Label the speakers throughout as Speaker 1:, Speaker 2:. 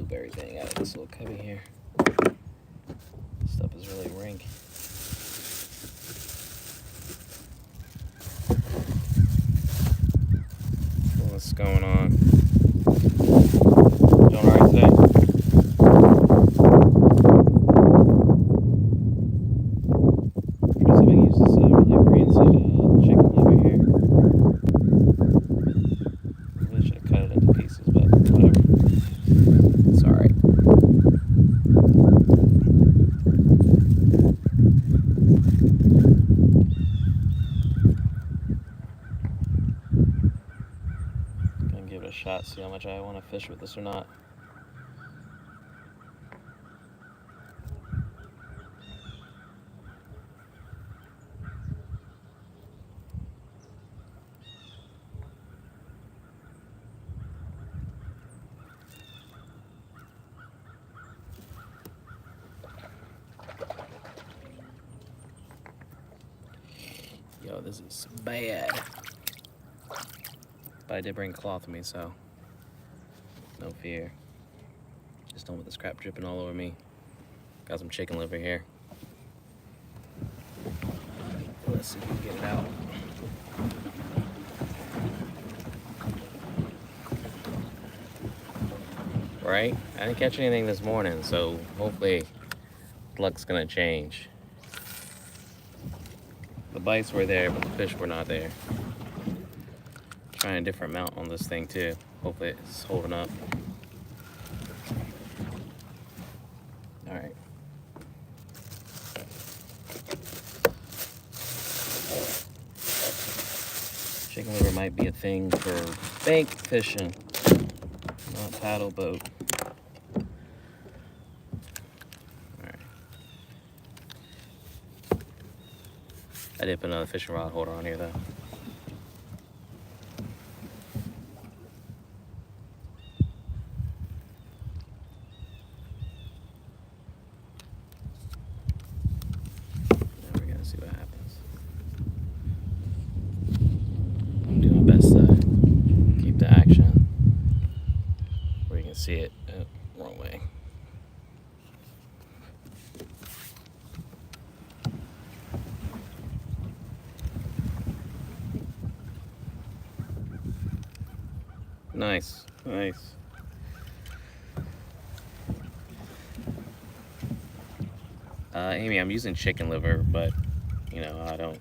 Speaker 1: remove everything out of this little cubby here. This stuff is really rank. What's going on? Doing alright today? Try to see if I can use this really rancid chicken liver here. Really should have cut it into pieces, but whatever. It's alright. Give it a shot, see how much I want to fish with this or not. Yo, this is bad. But I did bring cloth with me, so no fear. Just don't want this crap dripping all over me. Got some chicken liver here. Let's see if we can get it out. Right? I didn't catch anything this morning, so hopefully luck's gonna change. The bites were there, but the fish were not there. Trying a different mount on this thing too. Hopefully it's holding up. Alright. Chicken liver might be a thing for bank fishing, not paddle boat. Alright. I did put another fishing rod holder on here though. See what happens. I'm doing my best to keep the action where you can see it. Oh, wrong way. Nice, nice. Amy, I'm using chicken liver, but you know, I don't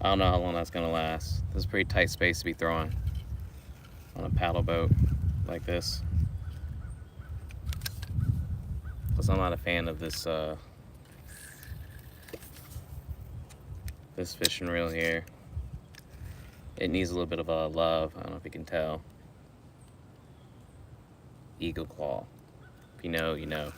Speaker 1: know how long that's gonna last. This is a pretty tight space to be throwing on a paddle boat like this. Plus, I'm not a fan of this this fishing reel here. It needs a little bit of a love. I don't know if you can tell. Eagle claw. If you know, you know.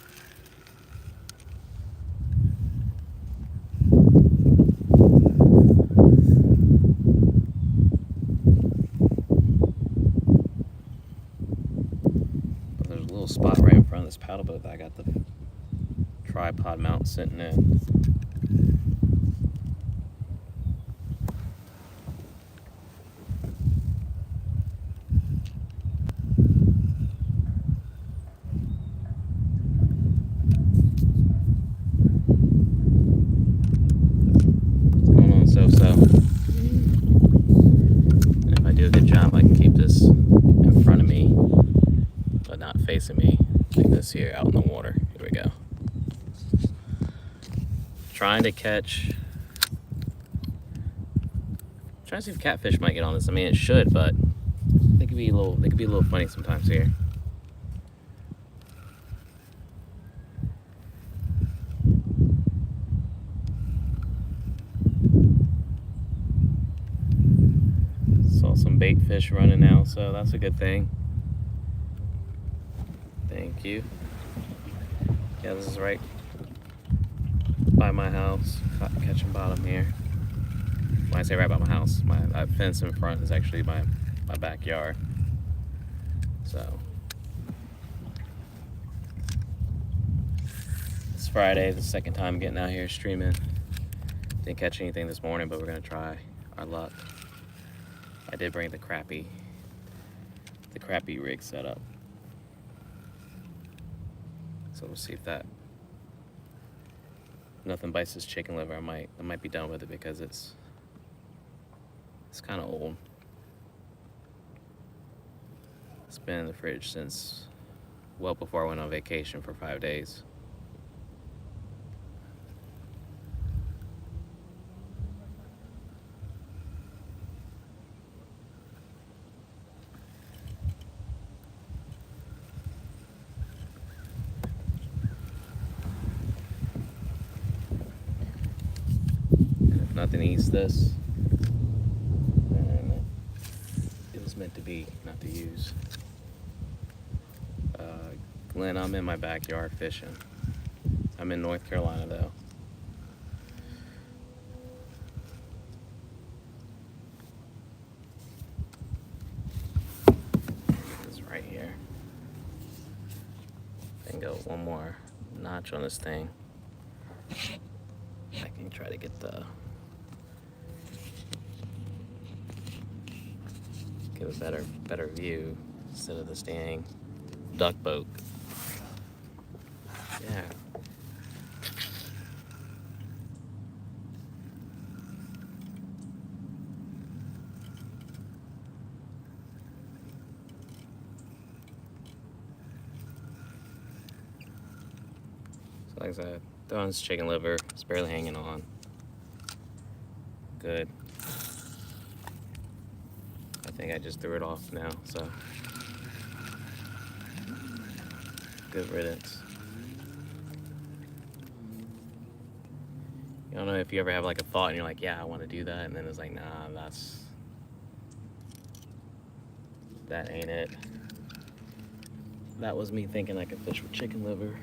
Speaker 1: Spot right in front of this paddle boat that I got the tripod mount sitting in. What's going on, so? And if I do a good job, I can keep this in front of me, but not facing me, like this here out in the water. Here we go. Trying to see if catfish might get on this. I mean, it should, but they could be a little funny sometimes here. Saw some bait fish running now, so that's a good thing. Thank you. Yeah, this is right by my house. Catching bottom here. When I say right by my house, my fence in front is actually my backyard. So it's Friday, the second time getting out here streaming. Didn't catch anything this morning, but we're gonna try our luck. I did bring the crappie rig set up. So we'll see if that nothing bites this chicken liver. I might be done with it because it's kind of old. It's been in the fridge since well before I went on vacation for 5 days. Nothing eats this, and it was meant to be, not to use. Glenn, I'm in my backyard fishing. I'm in North Carolina though. It's right here. Then go one more notch on this thing. I can try to get a better view instead of this dang duck boat. Yeah. So like I said, throwing this chicken liver, it's barely hanging on. Good. I think I just threw it off now, so good riddance. I don't know if you ever have like a thought and you're like, yeah, I want to do that, and then it's like, nah, that ain't it. That was me thinking I could fish with chicken liver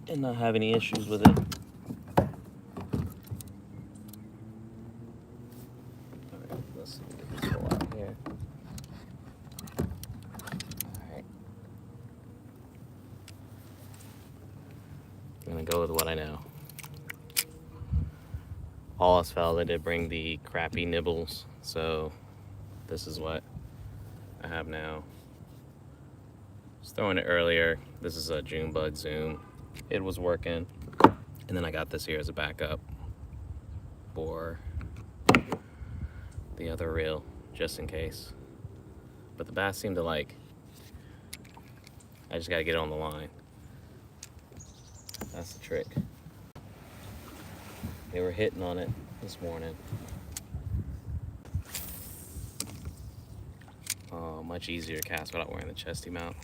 Speaker 1: and not have any issues with it. Alright, let's see if we can get this hole out here. Alright. I'm gonna go with what I know. All else failed, I did bring the crappy nibbles, so this is what I have now. I was throwing it earlier. This is a junebug zoom. It was working, and then I got this here as a backup for the other reel, just in case. But the bass seemed to like, I just gotta get it on the line. That's the trick. They were hitting on it this morning. Oh, much easier to cast without wearing the chesty mount.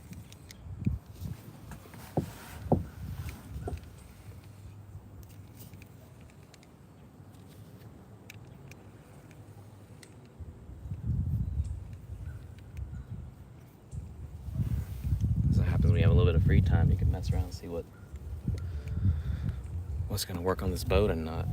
Speaker 1: So what happens when you have a little bit of free time, you can mess around and see what's gonna work on this boat and not.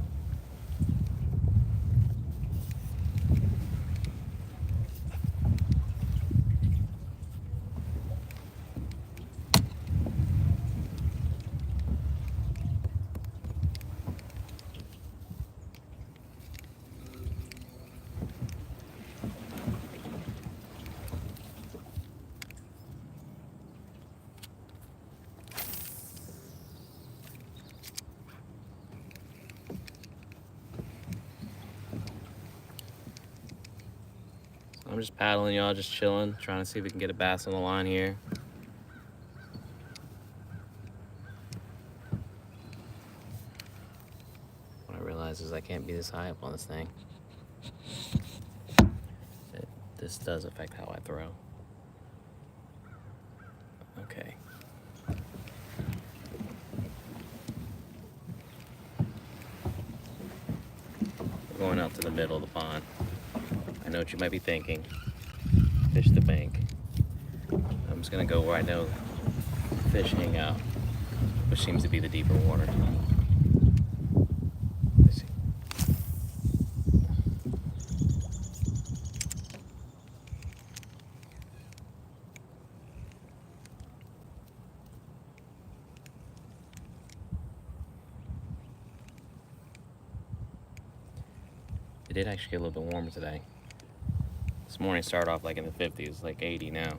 Speaker 1: I'm just paddling, y'all, just chilling, trying to see if we can get a bass on the line here. What I realize is I can't be this high up on this thing. This does affect how I throw. Okay. We're going out to the middle of the pond. I know what you might be thinking. Fish the bank. I'm just gonna go where I know fish hang out, which seems to be the deeper water. Let's see. It did actually get a little bit warmer today. This morning started off like in the 50s, like 80 now.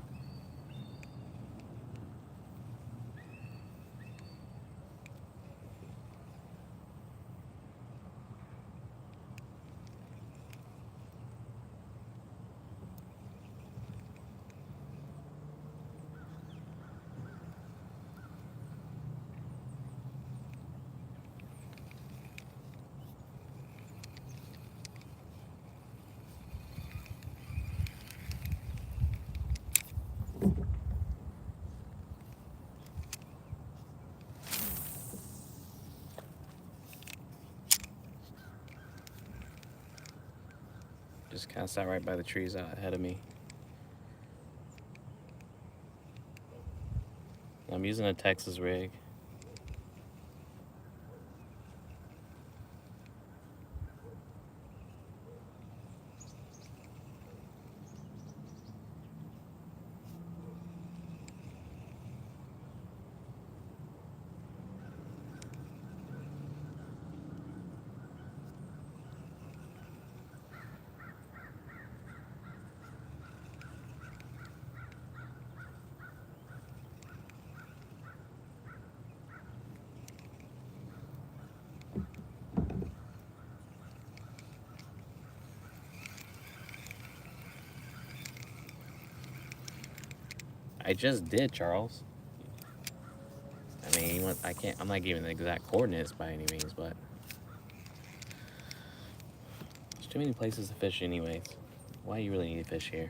Speaker 1: Just kind of sat right by the trees out ahead of me. I'm using a Texas rig. I just did, Charles. I mean, I'm not giving the exact coordinates by any means, but there's too many places to fish anyways. Why you really need to fish here?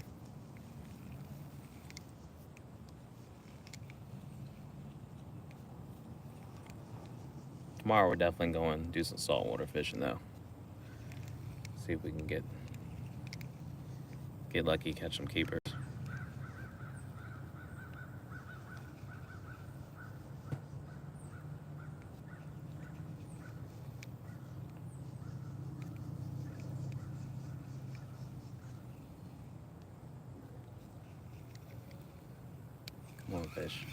Speaker 1: Tomorrow we're definitely going to do some saltwater fishing though. See if we can get lucky, catch some keepers. Come on, fish.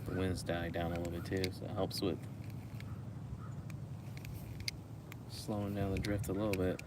Speaker 1: The wind's died down a little bit too, so it helps with slowing down the drift a little bit.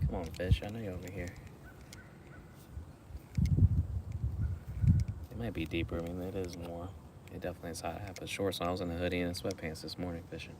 Speaker 1: Come on, fish. I know you're over here. It might be deeper. I mean, it is more. It definitely is hot. I have a short, so I was in a hoodie and sweatpants this morning fishing.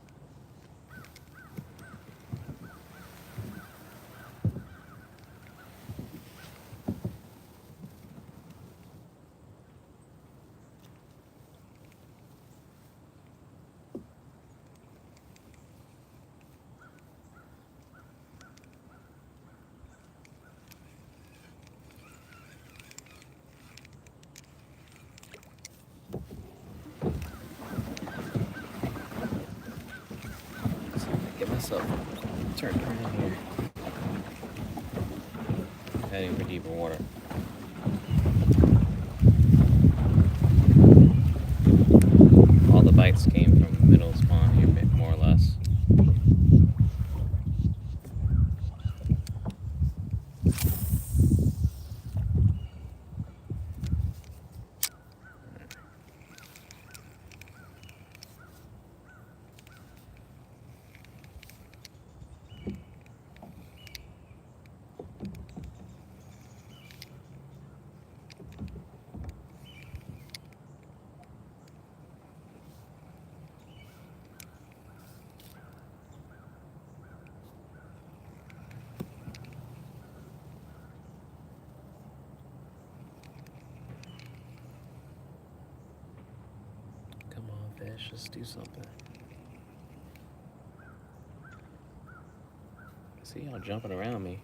Speaker 1: Get myself turned around here. Heading for deeper water. All the bites came from the middle spawn here, more or less. fish. Just do something. See y'all jumping around me.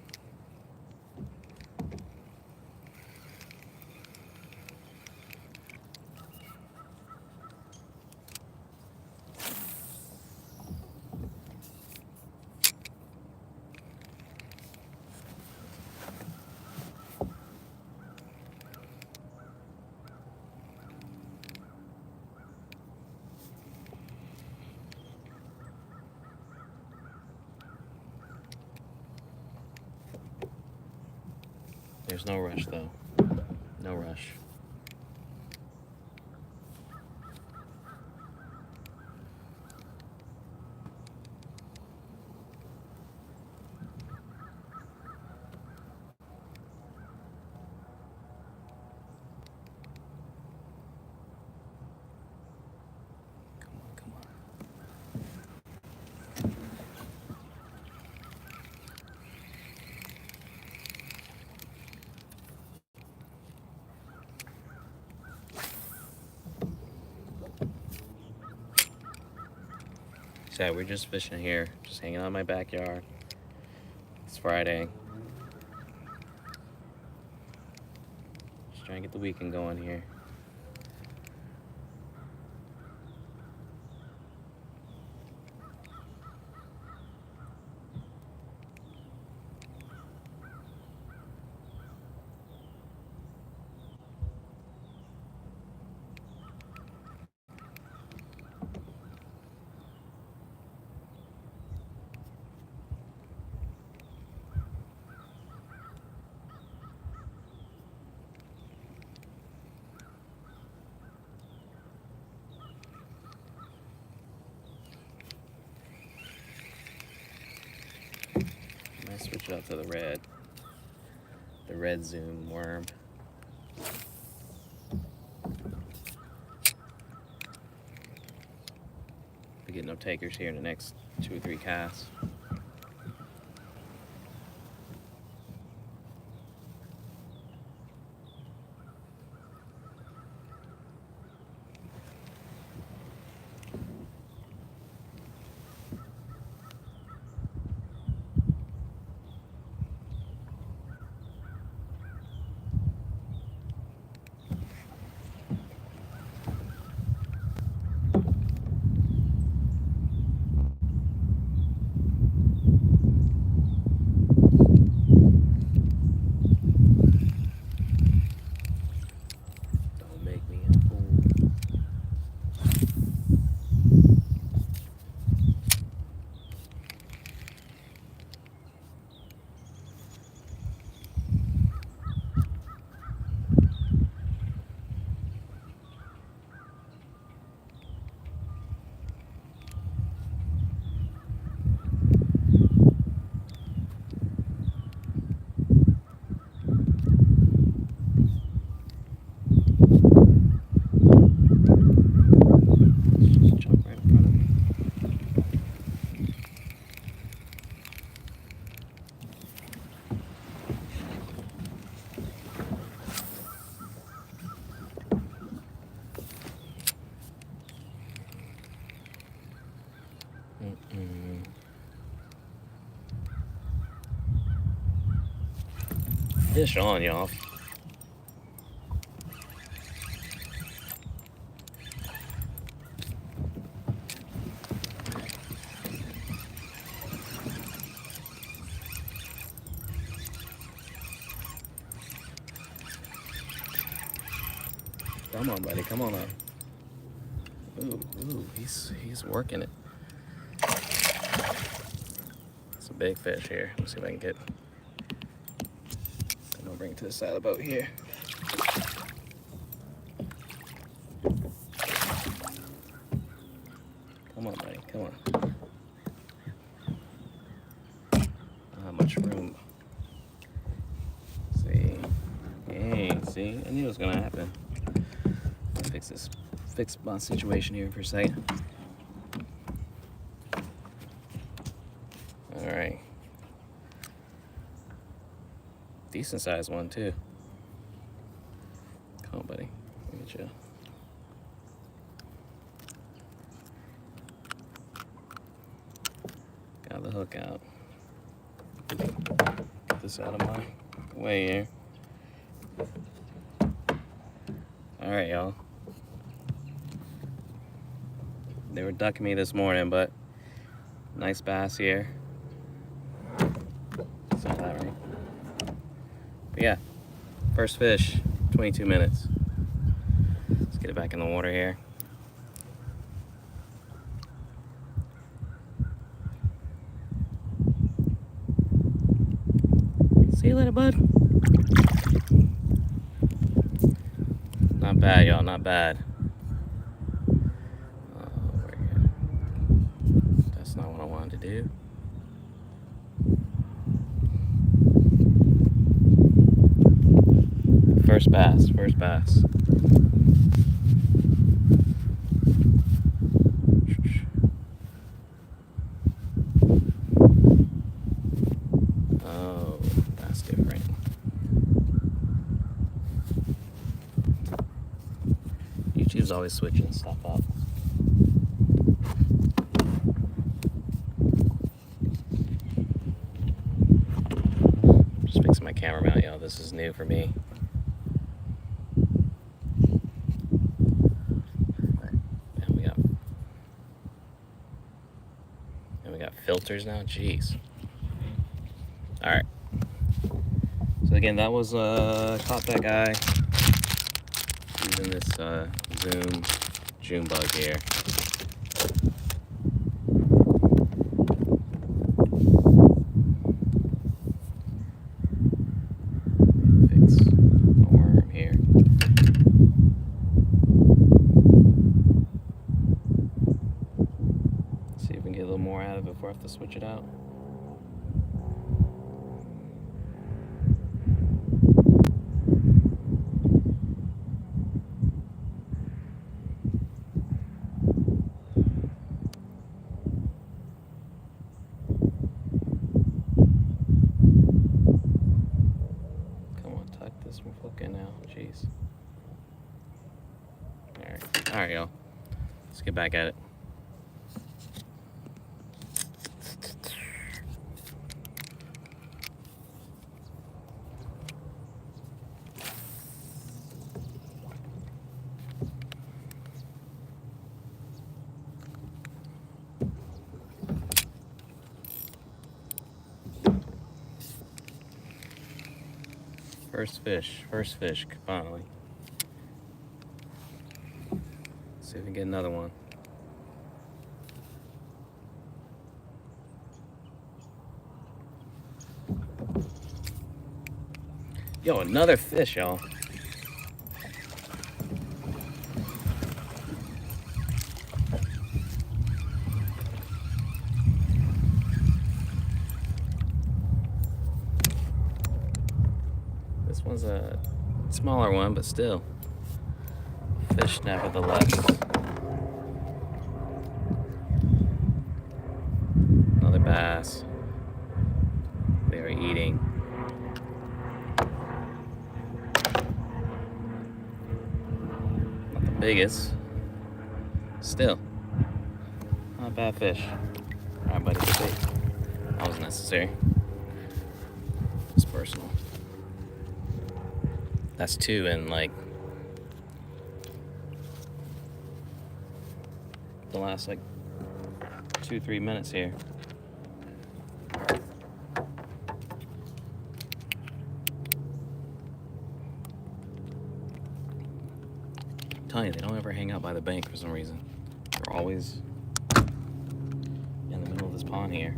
Speaker 1: There's no rush though. No rush. Come on. So we're just fishing here, just hanging out in my backyard. It's Friday. Just trying to get the weekend going here. I switch it up to the red zoom worm. We get no takers here in the next 2 or 3 casts. Fish on, y'all. Come on, buddy. Come on up. Ooh, he's working it. It's a big fish here. Let's see if I can get. I'm gonna bring it to the side of the boat here. Come on, buddy. Come on. I don't have much room. See? Hey, see? I knew it was gonna happen. Fix my situation here for a second. All right. Decent sized one too. Come on, buddy. Look at you. the hook out. Get this out of my way here. Alright, y'all. They were ducking me this morning, but nice bass here. Saw that right. But yeah, first fish, 22 minutes. Let's get it back in the water here. See you later, bud. Not bad, y'all, not bad. That's not what I wanted to do. First bass, first bass. Oh, that's different. YouTube's always switching stuff up. Just fixing my camera mount, y'all. This is new for me. And we got filters now. Jeez. All right. So again, that was caught that guy using this junebug here. Fix the worm here. See if we can get a little more out of it before I have to switch it out. This one flicking now, jeez. All right, y'all. Let's get back at it. First fish, finally. Let's see if we can get another one. Yo, another fish, y'all. This one's a smaller one, but still. Fish nevertheless. Another bass. They are eating. Not the biggest. Still. Not a bad fish. Alright, buddy. That was necessary. It's personal. That's two in like the last like 2-3 minutes here. I'm telling you, they don't ever hang out by the bank for some reason. They're always in the middle of this pond here.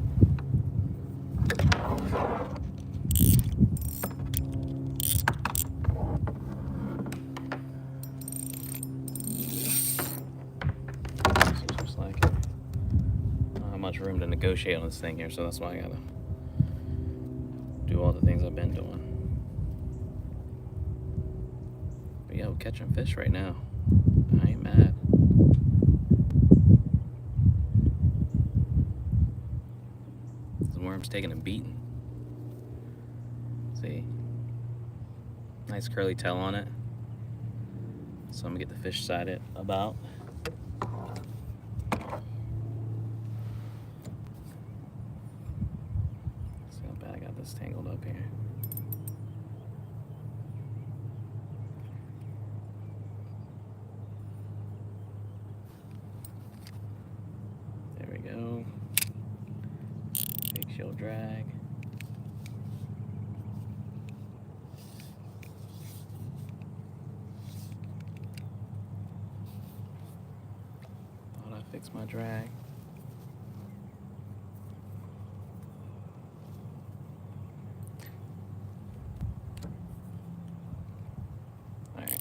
Speaker 1: Much room to negotiate on this thing here, so that's why I gotta do all the things I've been doing. But yeah, we're catching fish right now. I ain't mad. This worm's taking a beating. See? Nice curly tail on it. So I'm gonna get the fish sided about. drag. Thought I fixed my drag. Alright.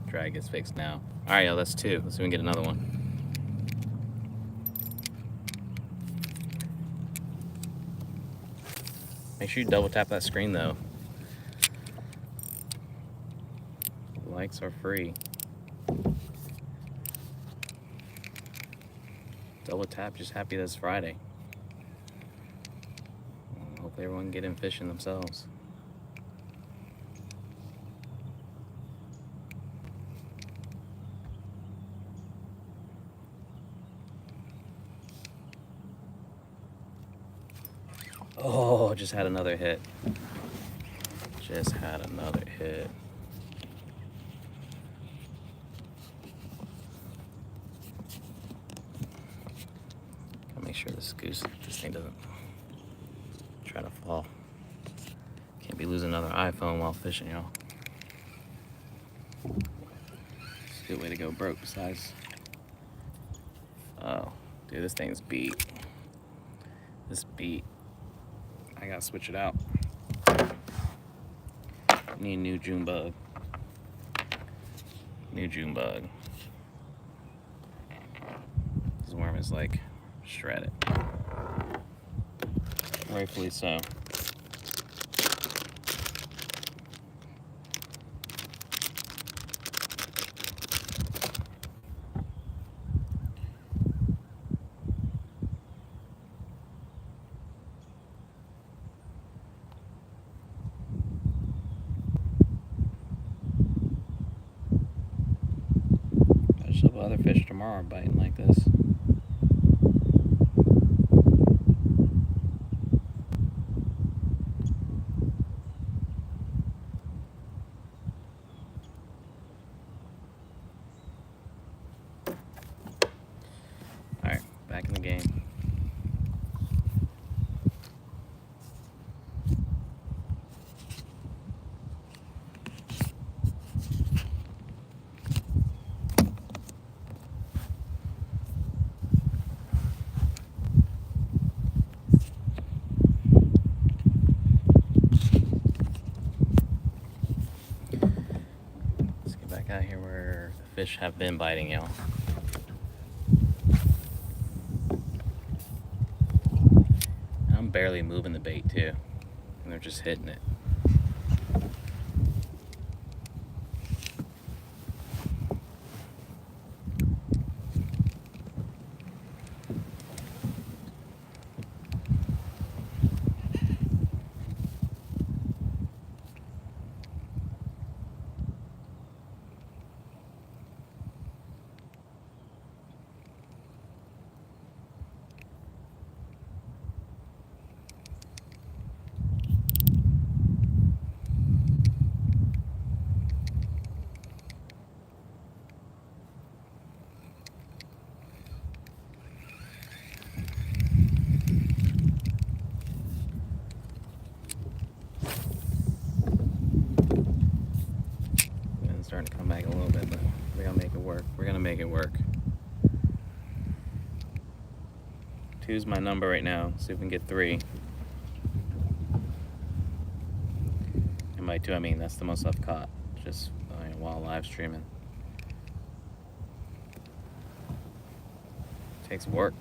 Speaker 1: Drag is fixed now. Alright, yo, that's 2. Let's see if we can get another one. Make sure you double tap that screen though. Likes are free. Double tap, just happy that it's Friday. Hopefully everyone can get in fishing themselves. Oh, just had another hit. Just had another hit. Gotta make sure this thing doesn't try to fall. Can't be losing another iPhone while fishing, y'all. It's a good way to go broke besides. Oh, dude, this thing's beat. This beat. I gotta switch it out. Need a new junebug. New junebug. This worm is like shredded. Rightfully so. There's other fish tomorrow biting like this. Alright, back in the game. Out here where the fish have been biting, y'all. I'm barely moving the bait too, and they're just hitting it. Starting to come back a little bit, but we're gonna make it work. We're gonna make it work. 2's my number right now. See if we can get 3. And by 2, I mean that's the most I've caught just while live streaming. Takes work.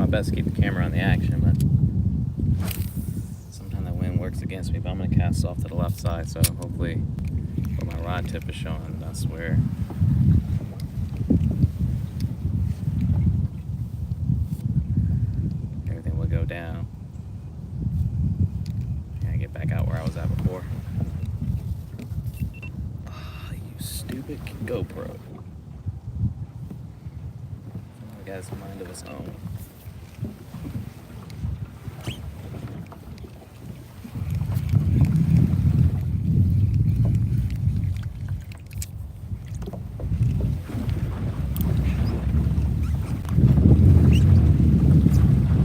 Speaker 1: Best to keep the camera on the action, but sometimes the wind works against me. But I'm gonna cast off to the left side, so hopefully where my rod tip is showing, that's where everything will go down. And I get back out where I was at before. Ah, you stupid. stupid GoPro. The guy's mind of his own.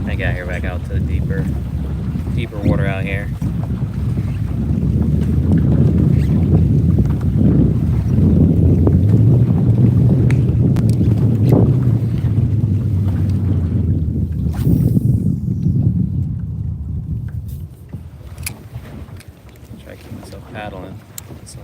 Speaker 1: I got here back out to the deeper water out here. Try to keep myself paddling. So.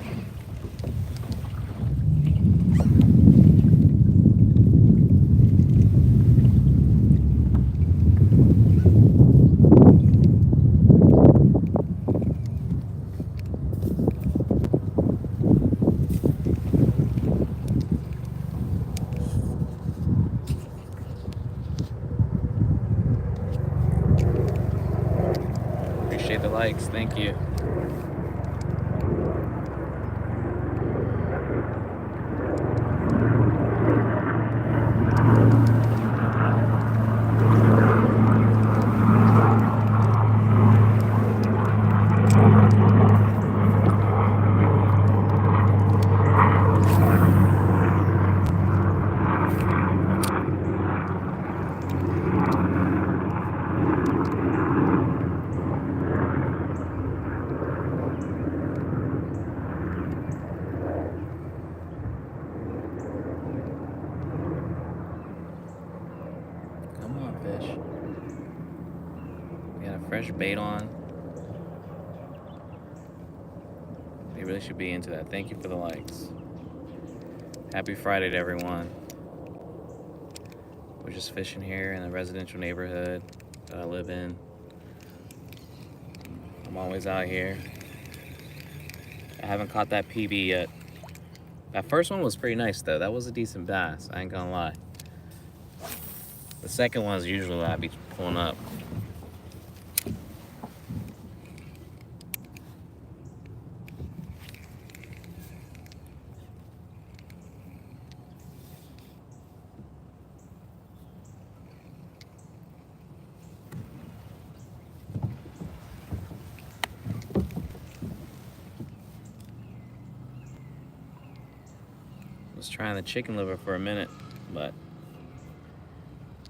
Speaker 1: Appreciate the likes, thank you. Fish. We got a fresh bait on. They really should be into that. Thank you for the likes. Happy Friday to everyone. We're just fishing here in the residential neighborhood that I live in. I'm always out here. I haven't caught that PB yet. That first one was pretty nice though. That was a decent bass, I ain't gonna lie. The second one is usually what I'd be pulling up. Was trying the chicken liver for a minute, but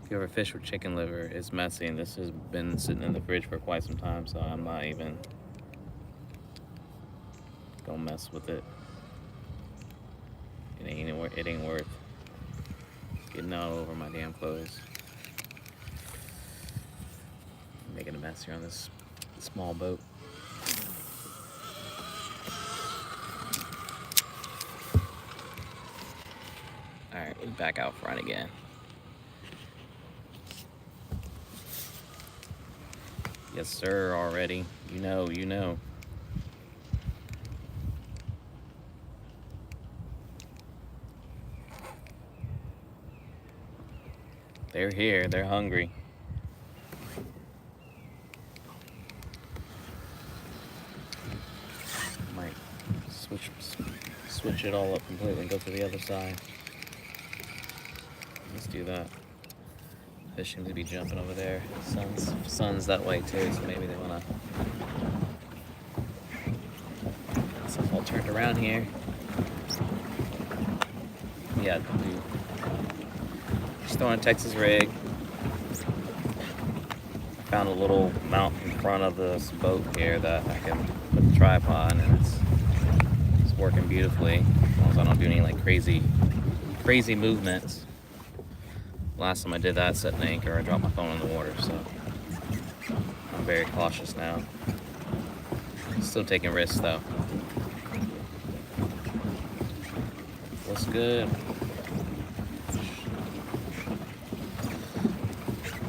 Speaker 1: if you ever fish with chicken liver, it's messy, and this has been sitting in the fridge for quite some time, so I'm not even gonna mess with it. It ain't worth getting all over my damn clothes. I'm making a mess here on this small boat. All right, we're back out front again. Yes, sir, already. You know. They're here, they're hungry. Might switch it all up completely and go to the other side. Let's do that. Fish seem to be jumping over there. Sun's that way too, so maybe they wanna. So all turned around here. Yeah, just throwing a Texas rig. Found a little mount in front of this boat here that I can put the tripod on, and it's working beautifully. As long as I don't do any like crazy movements. Last time I did that, set an anchor, I dropped my phone in the water, so I'm very cautious now. Still taking risks though. What's good?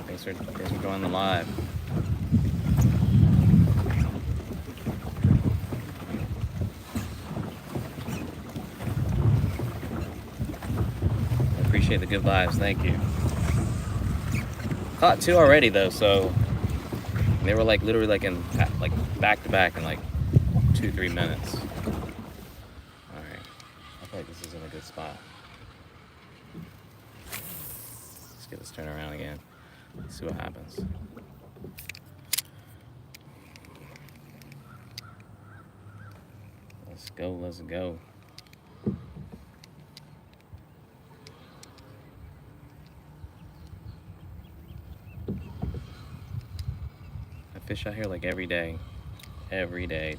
Speaker 1: Thanks for joining the live. I appreciate the good vibes, thank you. Caught two already though, so they were like literally like in like back to back in like 2-3 minutes. All right, I feel like this is spot. Let's get this turned around again. Let's see what happens. Let's go, let's go. I fish out here like every day,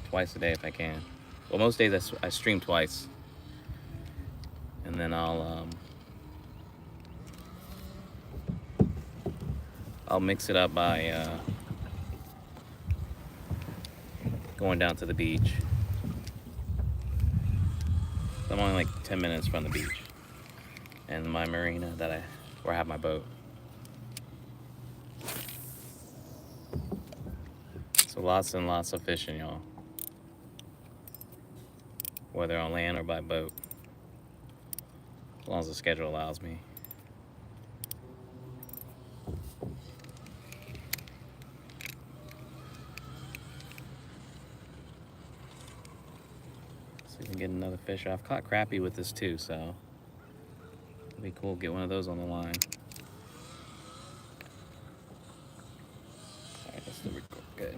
Speaker 1: twice a day if I can. Well, most days I stream twice, and then I'll mix it up by going down to the beach. I'm only like 10 minutes from the beach and my marina where I have my boat. So lots and lots of fishing, y'all. Whether on land or by boat. As long as the schedule allows me. See if we can get another fish. I've caught crappie with this too, so it'd be cool to get one of those on the line. Alright, that's still record. Good.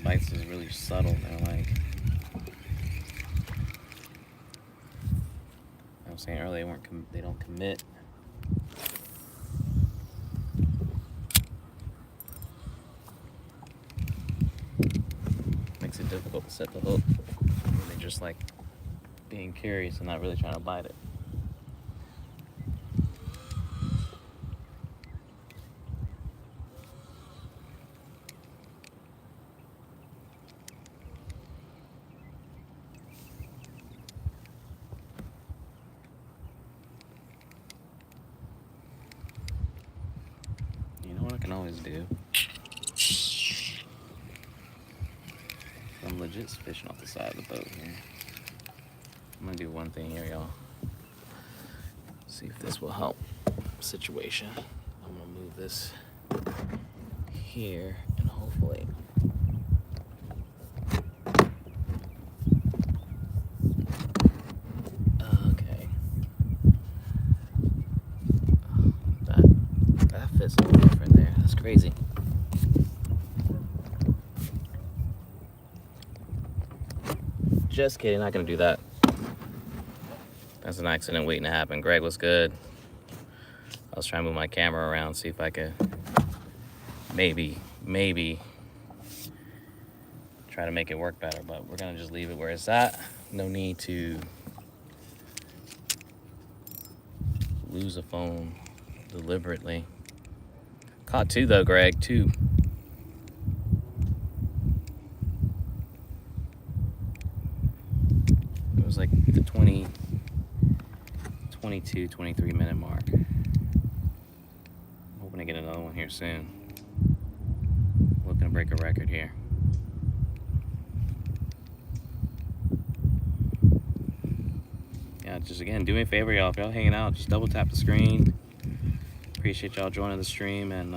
Speaker 1: Bites is really subtle. They're like, I was saying earlier, they don't commit. Makes it difficult to set the hook. They're just like being curious and not really trying to bite it. I can always do. I'm legit fishing off the side of the boat here. I'm gonna do one thing here, y'all. See if this will help the situation. I'm gonna move this here and hopefully okay. That fits a little different there. That's crazy. Just kidding, not gonna do that. That's an accident waiting to happen. Greg, what's good? I was trying to move my camera around, see if I could maybe try to make it work better, but we're gonna just leave it where it's at. No need to lose a phone deliberately. Caught two though, Greg, two. It was like the 22, 23 minute mark. I'm hoping to get another one here soon. Looking to break a record here. Yeah, just again, do me a favor, y'all. If y'all hanging out, just double tap the screen. Appreciate y'all joining the stream, and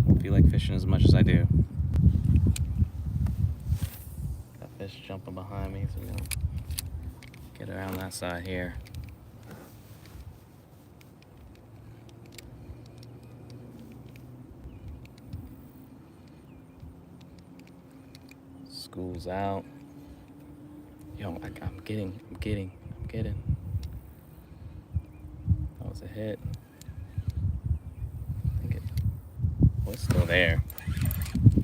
Speaker 1: hope you like fishing as much as I do. Got fish jumping behind me, so we're gonna get around that side here. School's out. Yo, I'm getting. That was a hit. I think it's still there.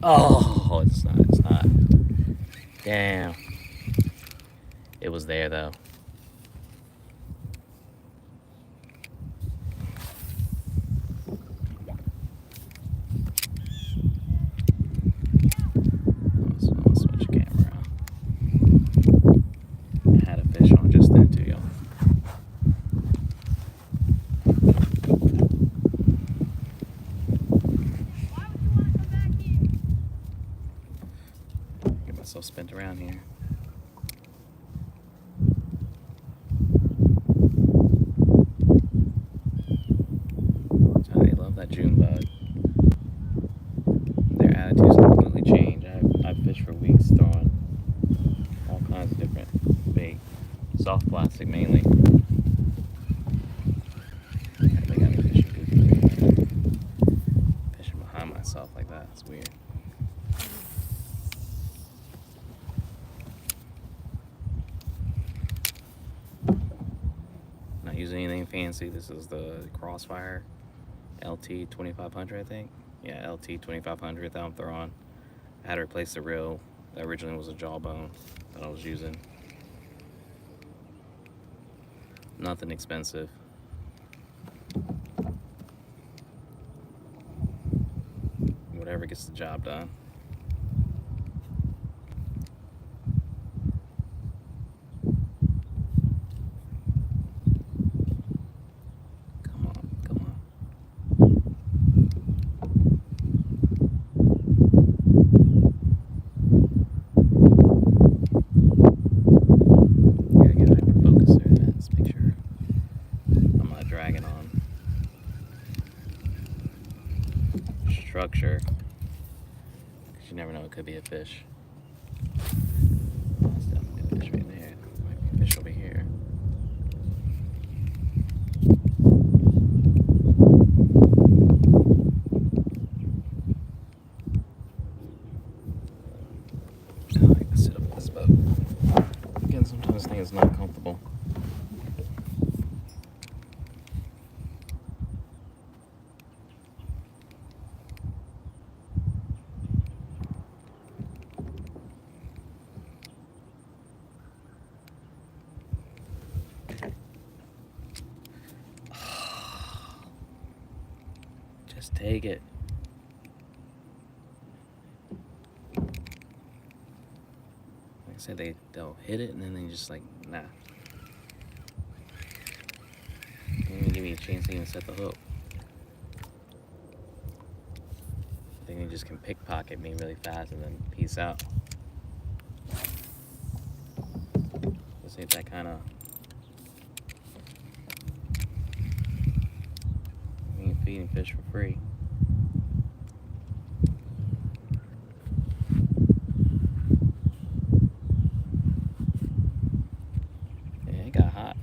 Speaker 1: Oh, it's not. Damn. It was there though. I'll switch camera out. I had a fish on just then too, y'all. Get myself spent around here. soft plastic mainly. They got me fishing goofy. Fishing behind myself like that. It's weird. Not using anything fancy. This is the Crossfire LT 2500, I think. Yeah, LT 2500 that I'm throwing. I had to replace the reel. That originally was a jawbone that I was using. Nothing expensive. Whatever gets the job done. Come on, come on. Gotta get hyper focus there, man. Let's make sure I'm not dragging on structure. Because you never know, it could be a fish. Oh, it's definitely a fish right there. Might be a fish over here. I like to sit up in this boat. Again, sometimes things are not comfortable. Just take it. Like I said, they'll hit it and then they just like, nah. They don't even give me a chance to even set the hook. I think they just can pickpocket me really fast and then peace out. This ain't that kind of. We ain't feeding fish for free. Yeah, it got hot.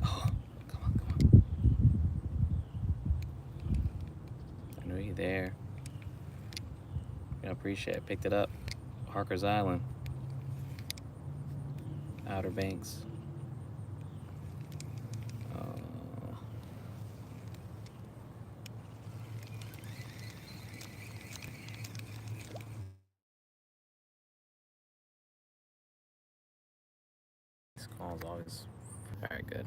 Speaker 1: Oh, come on, come on. I know you're there. I appreciate it. Picked it up. Harker's Island. Outer Banks. This call's always very good.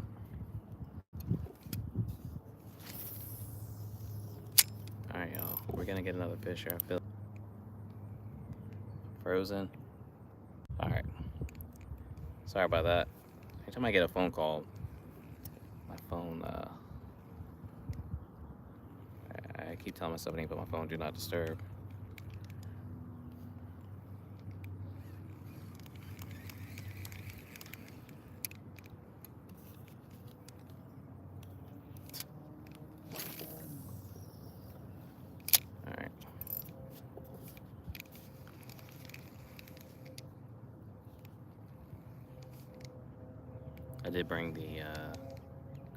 Speaker 1: Alright, y'all. We're gonna get another fish here. I feel frozen. Alright. Sorry about that. Every time I get a phone call, my phone, I keep telling myself I need to put my phone do not disturb. Alright. I did bring the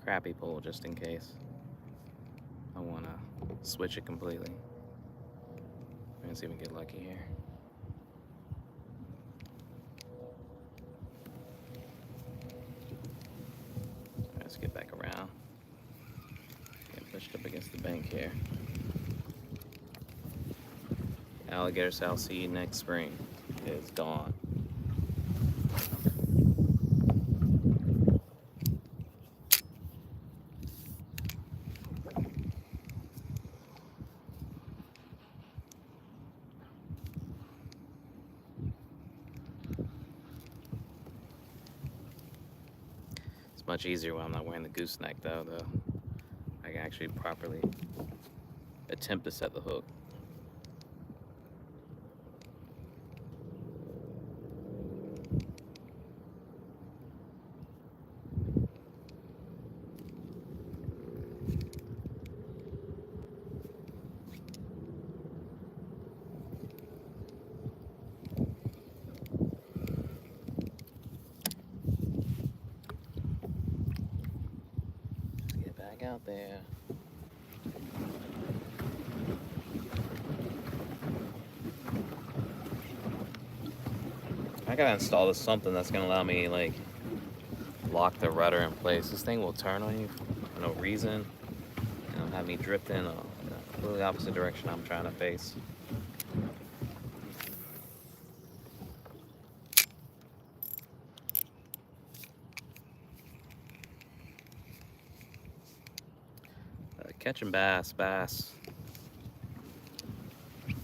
Speaker 1: crappie pole just in case. I want to switch it completely. Let's see if we can get lucky here. Let's get back around. Get pushed up against the bank here. Alligators I'll see you next spring is gone. It's much easier when I'm not wearing the gooseneck though. I can actually properly attempt to set the hook. out there. I gotta install this something that's gonna allow me like lock the rudder in place. This thing will turn on you for no reason and it'll have me drift in a completely opposite direction I'm trying to face. Catching bass.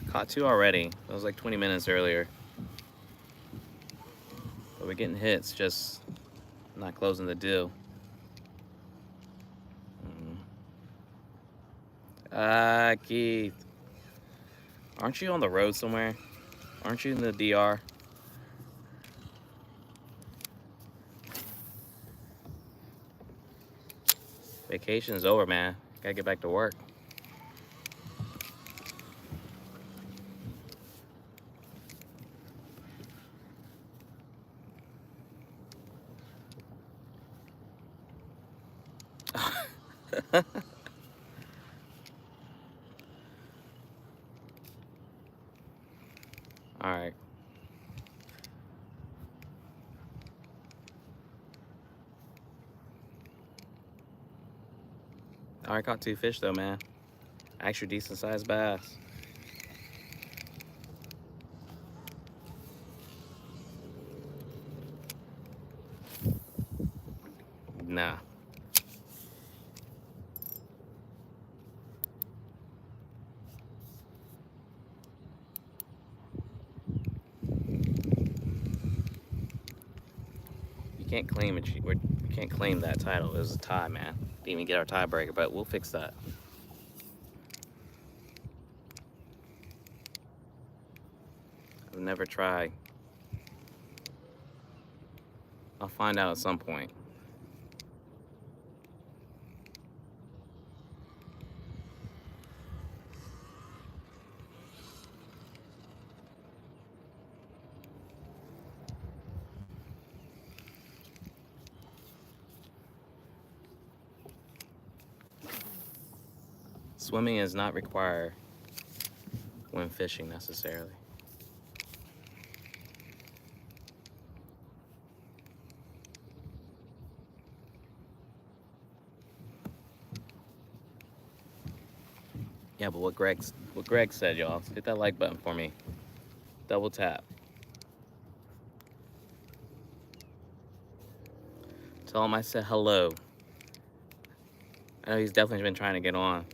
Speaker 1: Caught 2 already. It was like 20 minutes earlier. But we're getting hits, just not closing the deal. Keith. Aren't you on the road somewhere? Aren't you in the DR? Vacation's over, man. Gotta get back to work. All right. I caught 2 fish though, man. Actually decent sized bass. Nah. You can't claim it. You can't claim that title. It was a tie, man. Didn't even get our tiebreaker, but we'll fix that. I've never tried. I'll find out at some point. Swimming is not required when fishing necessarily. Yeah, but what Greg said, y'all, hit that like button for me. Double tap. Tell him I said hello. I know he's definitely been trying to get on.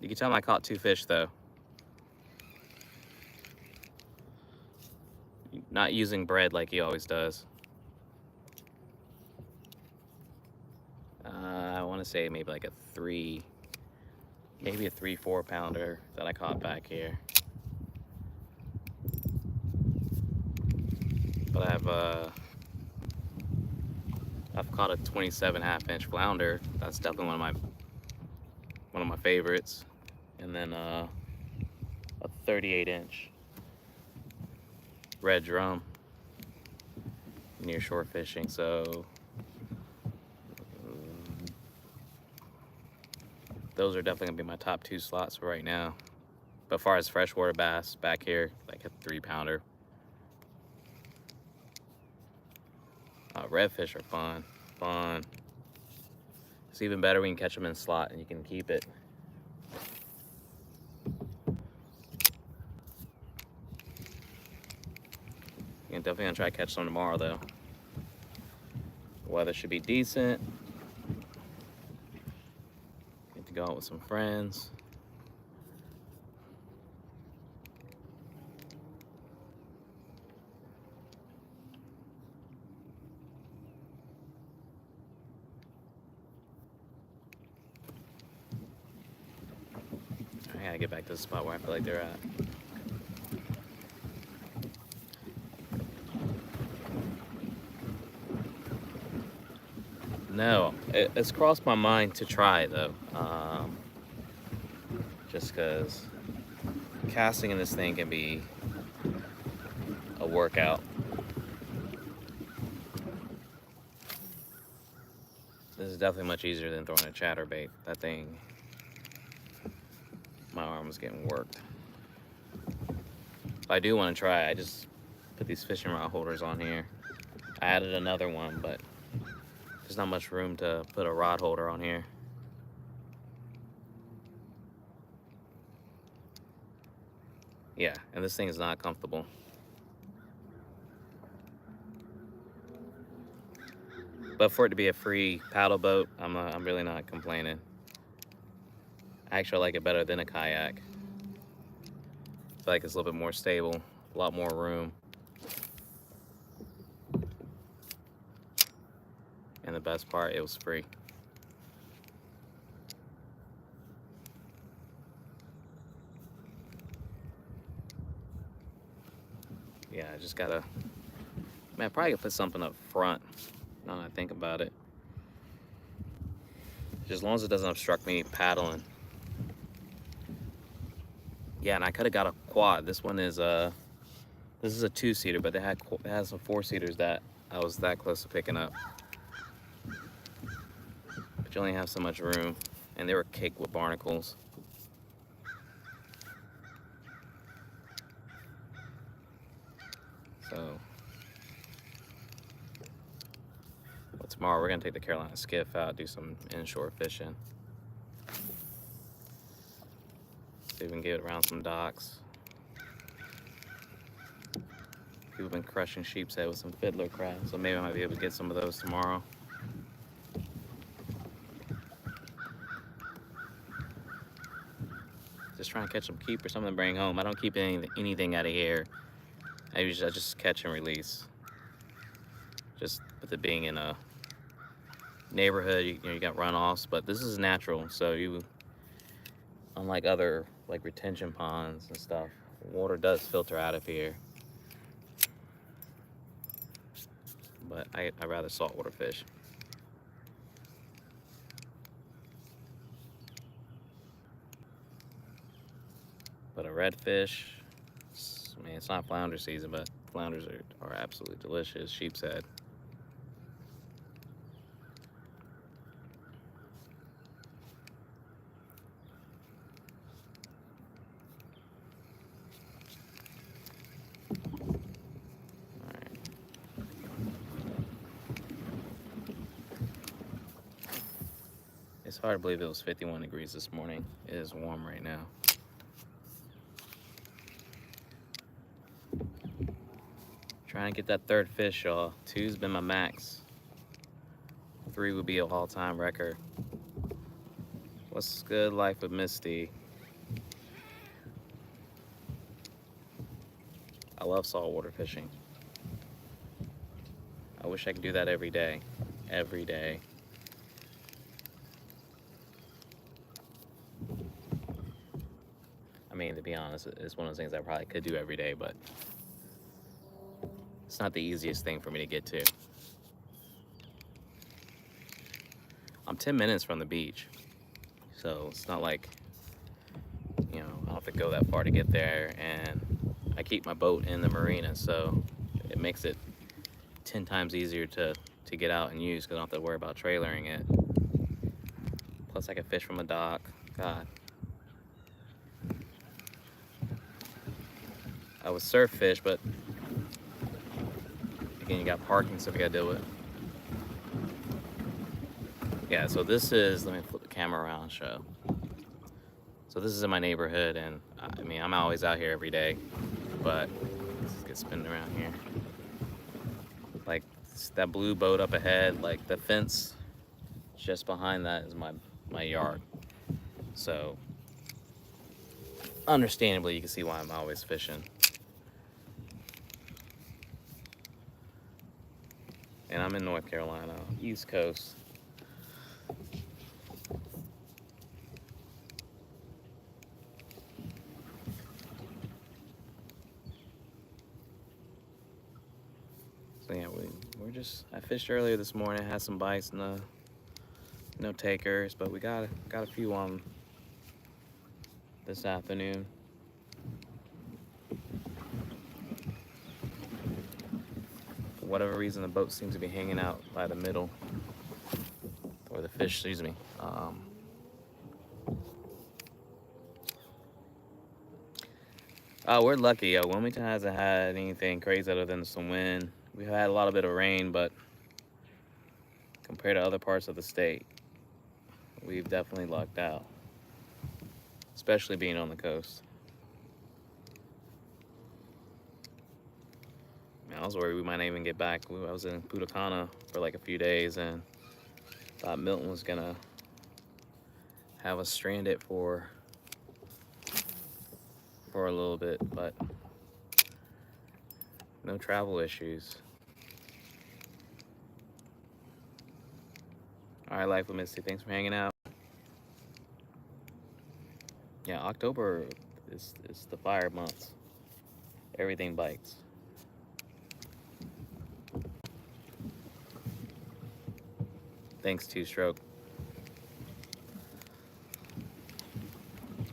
Speaker 1: You can tell him I caught 2 fish though. Not using bread like he always does. I want to say maybe like a 3, maybe a 3-4 pounder that I caught back here. But I've caught a 27.5-inch flounder. That's definitely one of my favorites. And then a 38-inch red drum near shore fishing. So those are definitely gonna be my top 2 slots for right now. But as far as freshwater bass back here, like a 3-pounder. Redfish are fun. It's even better when you catch them in slot and you can keep it. I'm definitely gonna try to catch some tomorrow though. The weather should be decent. Get to go out with some friends. I gotta get back to the spot where I feel like they're at. No, it's crossed my mind to try though. Just because casting in this thing can be a workout. definitely much easier than throwing a chatterbait. That thing, my arm was getting worked. If I do want to try, I just put these fishing rod holders on here. I added another one, but there's not much room to put a rod holder on here. Yeah, and this thing is not comfortable. But for it to be a free paddle boat, I'm really not complaining. I actually like it better than a kayak. I feel like it's a little bit more stable, a lot more room. And the best part, it was free. Yeah, I just gotta, man, I probably could put something up front, now that I think about it. Just as long as it doesn't obstruct me paddling. Yeah, and I could have got a quad. This one is this is a 2-seater, but it has some 4-seaters that I was that close to picking up. But you only have so much room, and they were caked with barnacles. So, well, tomorrow we're gonna take the Carolina skiff out, do some inshore fishing. See if we can get around some docks. People have been crushing sheep's head with some fiddler crab, so maybe I might be able to get some of those tomorrow. Just trying to catch some keep or something to bring home. I don't keep anything out of here. I just catch and release. Just with it being in a neighborhood, you got runoffs, but this is natural. So unlike other like retention ponds and stuff, water does filter out of here. But I rather saltwater fish. But a redfish, I mean, it's not flounder season, but flounders are absolutely delicious. Sheep's head. It's hard to believe it was 51 degrees this morning. It is warm right now. Trying to get that third fish, y'all. 2's been my max. 3 would be an all-time record. What's good life with Misty? I love saltwater fishing. I wish I could do that every day. Every day. I mean, to be honest, it's one of those things I probably could do every day, but it's not the easiest thing for me to get to. I'm 10 minutes from the beach, so it's not like, I don't have to go that far to get there, and I keep my boat in the marina, so it makes it 10 times easier to get out and use because I don't have to worry about trailering it. Plus, I can fish from a dock. God. I would surf fish, but again, you got parking stuff you gotta deal with. Yeah, so this is, let me flip the camera around and show. So this is in my neighborhood, and I mean, I'm always out here every day, but let's get spinning around here. Like that blue boat up ahead, like the fence just behind that is my yard. So understandably, you can see why I'm always fishing. And I'm in North Carolina, East Coast. So yeah, I fished earlier this morning, had some bites, no takers, but we got a few on this afternoon. For whatever reason, the boat seems to be hanging out by the middle. or the fish, excuse me. We're lucky. Wilmington hasn't had anything crazy other than some wind. We've had a lot of bit of rain, but compared to other parts of the state, we've definitely lucked out, especially being on the coast. I was worried we might not even get back. I was in Putacana for like a few days and thought Milton was gonna have us stranded for a little bit, but no travel issues. All right, Life with Misty, thanks for hanging out. Yeah, October is the fire month. Everything bites. Thanks, Two Stroke.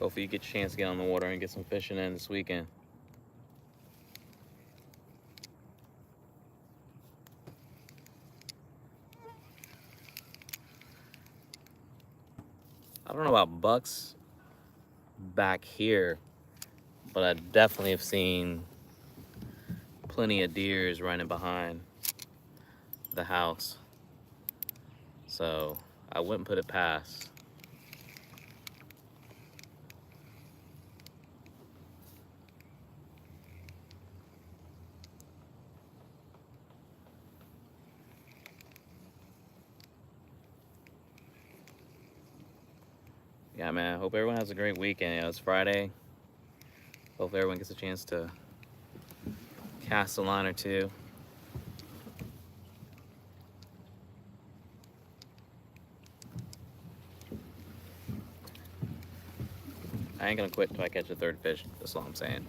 Speaker 1: Hopefully you get your chance to get on the water and get some fishing in this weekend. I don't know about bucks back here, but I definitely have seen plenty of deers running behind the house. So I wouldn't put it past. Yeah, man, hope everyone has a great weekend. You know, it's Friday. Hope everyone gets a chance to cast a line or two. I ain't gonna quit till I catch a third fish. That's all I'm saying.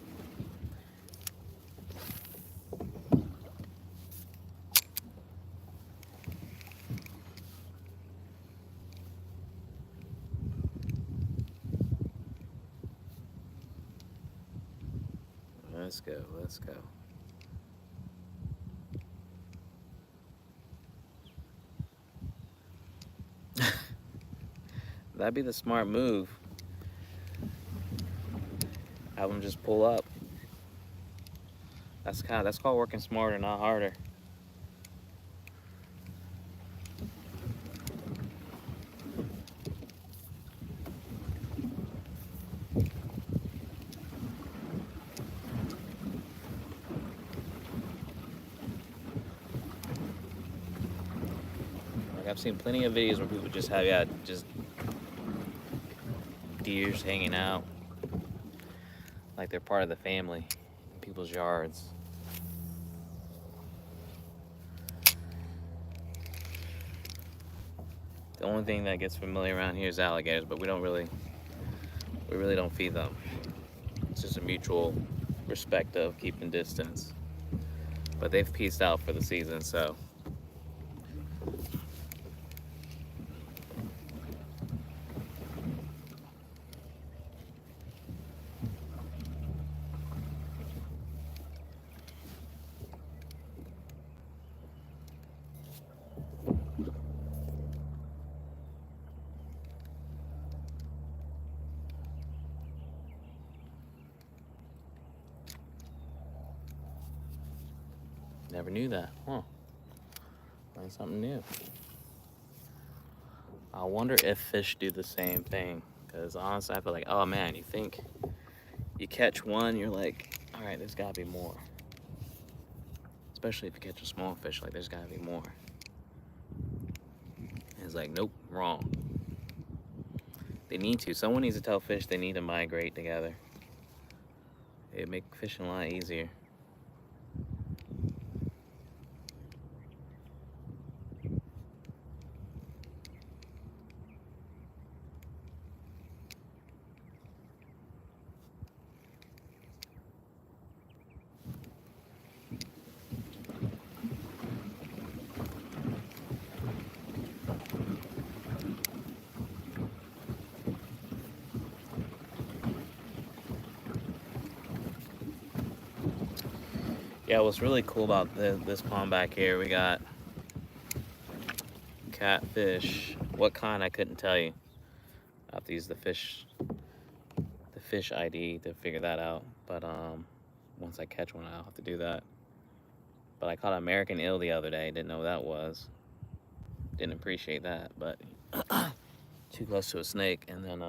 Speaker 1: Let's go, let's go. That'd be the smart move. Have them just pull up. That's called working smarter, not harder. Like I've seen plenty of videos where people just have just deers hanging out like they're part of the family in people's yards. The only thing that gets familiar around here is alligators, but we really don't feed them. It's just a mutual respect of keeping distance. But they've peaced out for the season, so. Never knew that. Huh. Learned something new. I wonder if fish do the same thing. Because honestly, I feel like, oh man, you think you catch one, you're like, all right, there's gotta be more. Especially if you catch a small fish, like there's gotta be more. And it's like, nope, wrong. They need to. Someone needs to tell fish they need to migrate together. It'd make fishing a lot easier. Yeah, what's really cool about this pond back here, we got catfish, What kind, I couldn't tell you. I have to use the fish ID to figure that out. But once I catch one, I'll have to do that. But I caught an American eel the other day. Didn't know what that was. Didn't appreciate that, but too close to a snake. And then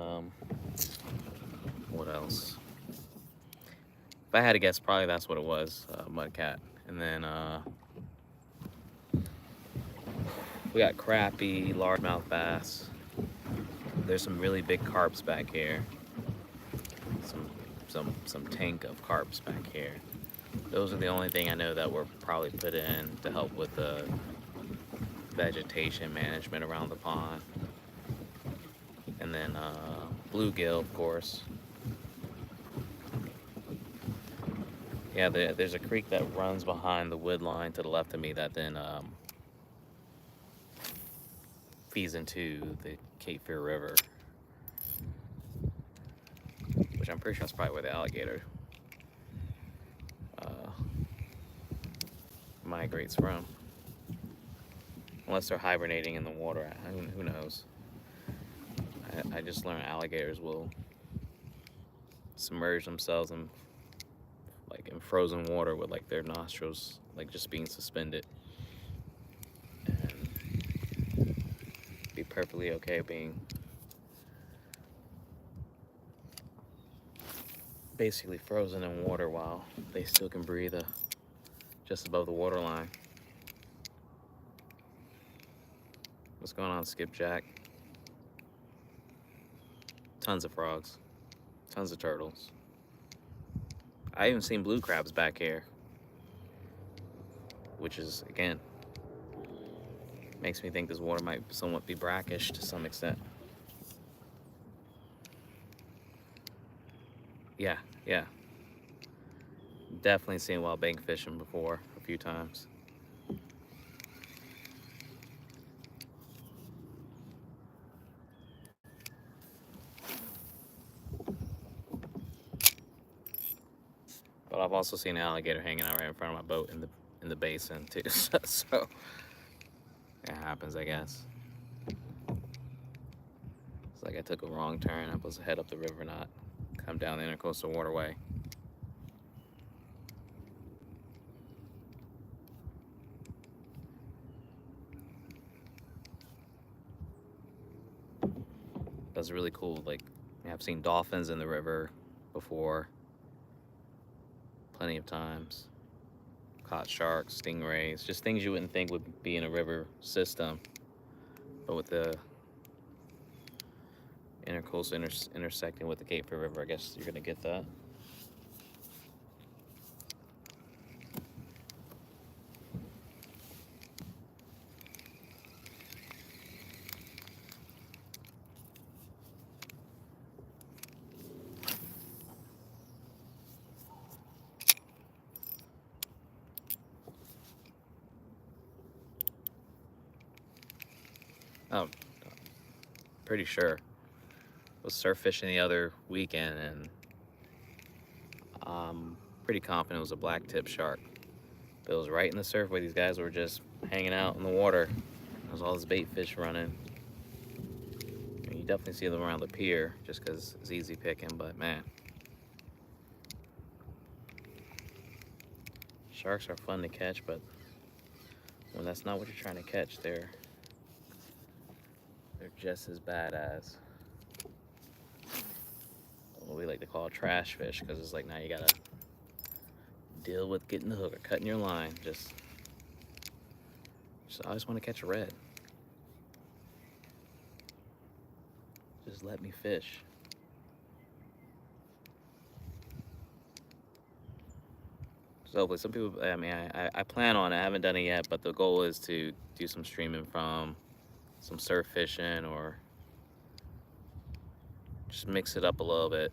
Speaker 1: what else? If I had to guess, probably that's what it was, mudcat. And then we got crappie, largemouth bass. There's some really big carps back here. Some tank of carps back here. Those are the only thing I know that were probably put in to help with the vegetation management around the pond. And then bluegill, of course. Yeah, there's a creek that runs behind the wood line to the left of me that then feeds into the Cape Fear River, which I'm pretty sure that's probably where the alligator migrates from. Unless they're hibernating in the water, who knows? I just learned alligators will submerge themselves in frozen water with like their nostrils like just being suspended, and be perfectly okay being basically frozen in water while they still can breathe just above the waterline. What's going on, Skipjack? Tons of frogs, tons of turtles. I even seen blue crabs back here, which is, again, makes me think this water might somewhat be brackish to some extent. Yeah. Definitely seen wild bank fishing before a few times. But I've also seen an alligator hanging out right in front of my boat in the basin too. So it happens, I guess. It's like I took a wrong turn. I'm supposed to head up the river, not come down the intercoastal waterway. That's really cool. Like, I've seen dolphins in the river before, plenty of times. Caught sharks, stingrays, just things you wouldn't think would be in a river system, but with the intercoastal intersecting with the Cape Fear River, I guess you're gonna get that. Oh, pretty sure. Was surf fishing the other weekend, and I'm pretty confident it was a black tip shark. But it was right in the surf where these guys were just hanging out in the water. There was all this bait fish running. And you definitely see them around the pier just because it's easy picking, but man. Sharks are fun to catch, but when that's not what you're trying to catch, they're just as bad as what we like to call trash fish, because it's like now you gotta deal with getting the hook or cutting your line. Just I just want to catch a red. Just let me fish. So hopefully some people, I mean, I plan on it. I haven't done it yet, but the goal is to do some streaming from some surf fishing, or just mix it up a little bit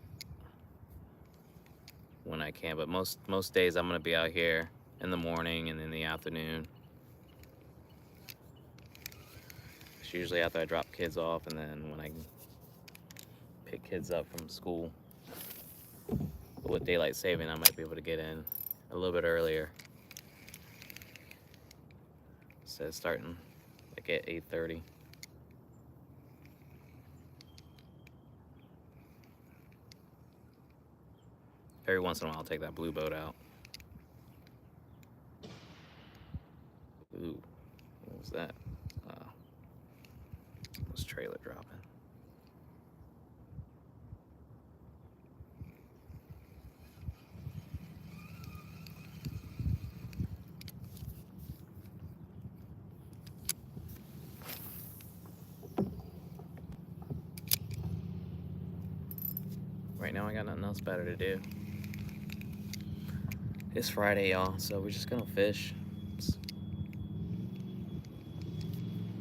Speaker 1: when I can. But most days I'm gonna be out here in the morning and in the afternoon. It's usually after I drop kids off, and then when I pick kids up from school. But with daylight saving, I might be able to get in a little bit earlier. So starting like at 8:30. Every once in a while I'll take that blue boat out. Ooh, what was that? Was trailer dropping. Right now I got nothing else better to do. It's Friday, y'all, so we're just gonna fish.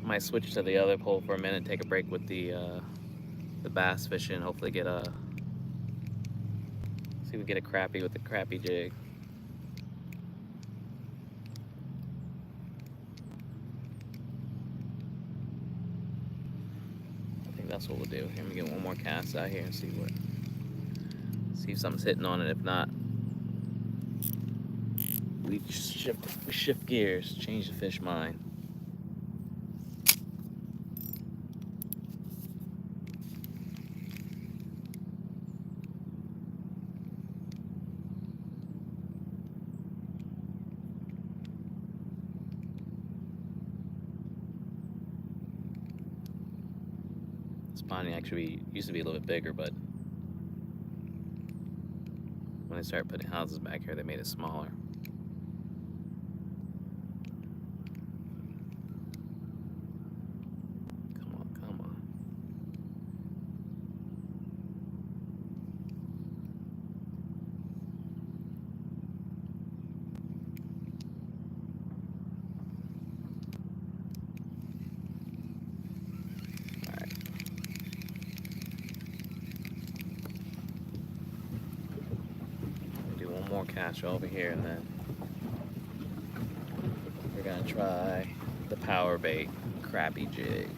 Speaker 1: Might switch to the other pole for a minute, take a break with the bass fishing, hopefully get a see if we get a crappie with the crappie jig. I think that's what we'll do. Let me get one more cast out here and see if something's hitting on it. If not, we shift gears, change the fish mind. This pond actually used to be a little bit bigger, but when they started putting houses back here, they made it smaller. Come on, come on. All right. Do one more cast over here, and then we're gonna try the power bait crappie jig.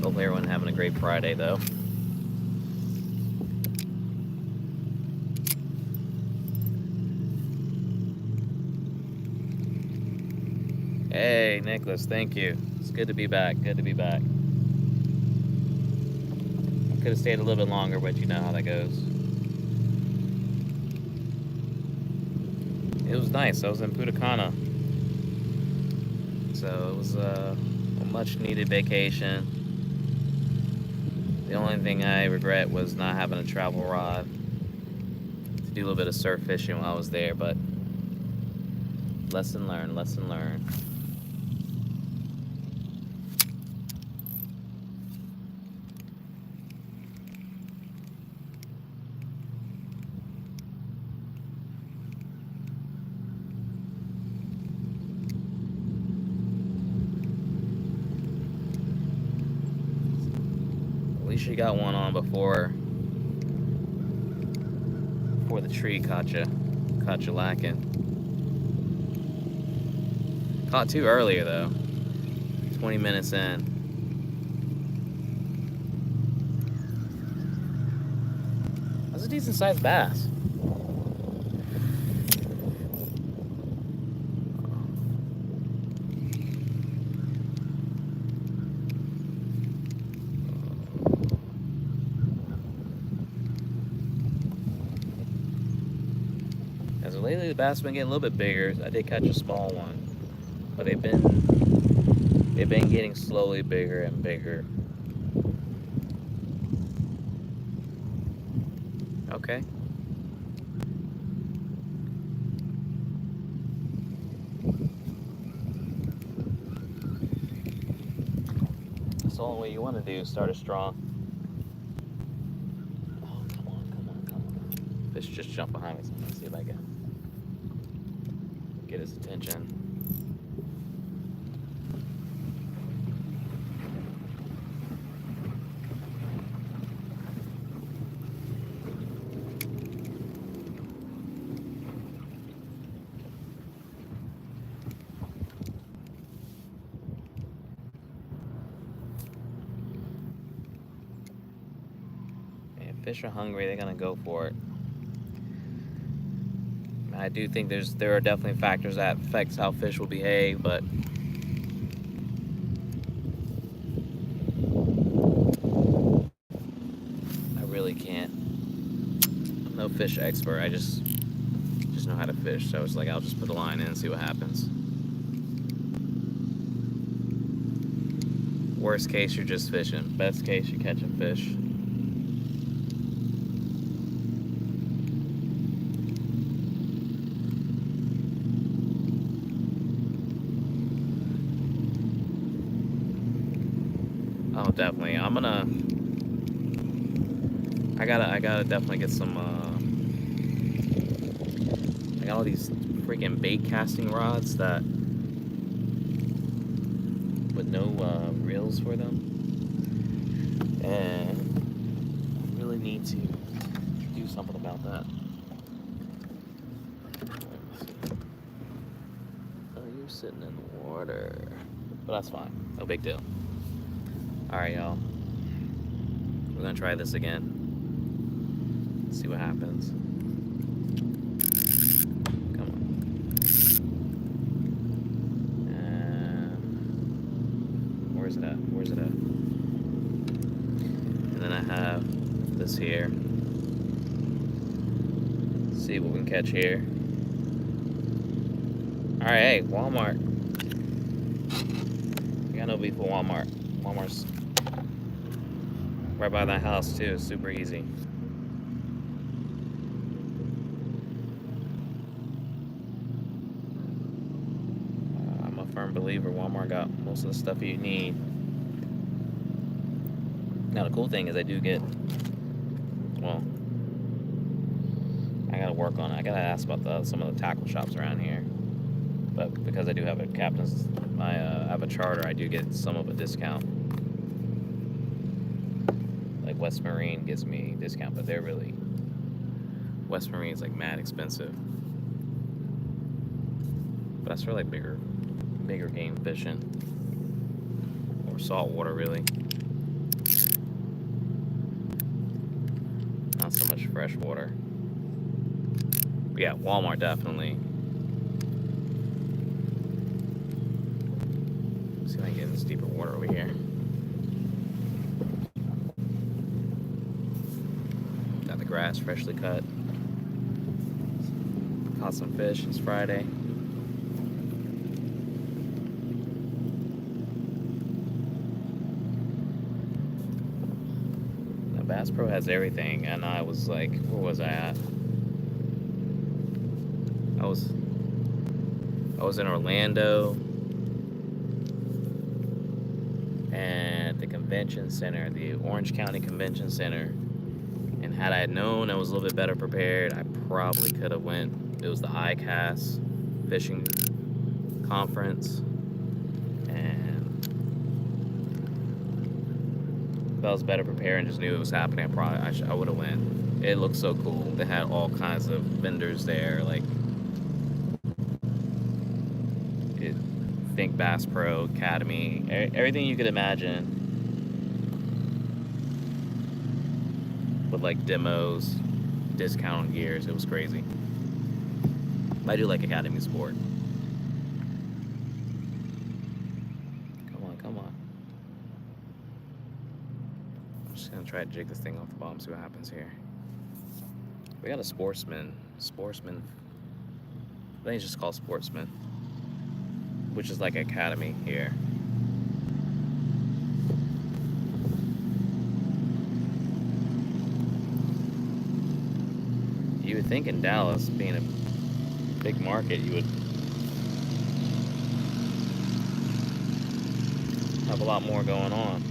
Speaker 1: Hopefully everyone having a great Friday though. Hey Nicholas, thank you. It's good to be back. Good to be back. I could have stayed a little bit longer, but you know how that goes. It was nice. I was in Putacana, so it was a much needed vacation. The only thing I regret was not having a travel rod to do a little bit of surf fishing while I was there, but lesson learned, lesson learned. At least you got one on before the tree caught you lacking. Caught two earlier though. 20 minutes in. That's a decent sized bass. As of lately, the bass have been getting a little bit bigger. I did catch a small one, but they've been getting slowly bigger and bigger. Okay. That's the only way you want to do. Start it strong. Oh, come on, come on, come on. Fish just jumped behind me. So let's see if I can get his attention. Fish are hungry, they're gonna go for it. I do think there are definitely factors that affects how fish will behave, but really can't. I'm no fish expert. I just know how to fish. So it's like I'll just put a line in and see what happens. Worst case, you're just fishing. Best case, you're catching fish. Oh, definitely. I gotta definitely get some, I got all these freaking bait casting rods that, with no, reels for them. And I really need to do something about that. Oh, you're sitting in the water. But that's fine. No big deal. Alright, y'all. We're gonna try this again. See what happens. Come on. Where's it at? Where's it at? And then I have this here. See what we can catch here. Alright, hey, Walmart. I got no beef with Walmart. Walmart's right by that house too. It's super easy. I'm a firm believer Walmart got most of the stuff you need. Now the cool thing is I do get, well, I gotta work on it. I gotta ask about some of the tackle shops around here. But because I do have a captain's, I have a charter, I do get some of a discount. Like West Marine gives me a discount, but they're really, West Marine's like mad expensive. But that's for like bigger game fishing. Or saltwater really. Not so much freshwater. But yeah, Walmart definitely. See if I can get in this deeper water over here. Got the grass freshly cut. Caught some fish. It's Friday. Now Bass Pro has everything, and I was like, where was I at? I was in Orlando. At the convention center, the Orange County Convention Center, and had I known I was a little bit better prepared, I probably could have went. It was the ICAST fishing conference, and if I was better prepared and just knew it was happening, I would have went. It looked so cool. They had all kinds of vendors there, like think Bass Pro Academy, everything you could imagine, with like demos, discount gears. It was crazy. I do like Academy Sport. Come on, come on. I'm just gonna try to jig this thing off the bottom, see what happens here. We got a sportsman. I think it's just called Sportsman, which is like Academy here. You would think in Dallas, being a big market, you would have a lot more going on.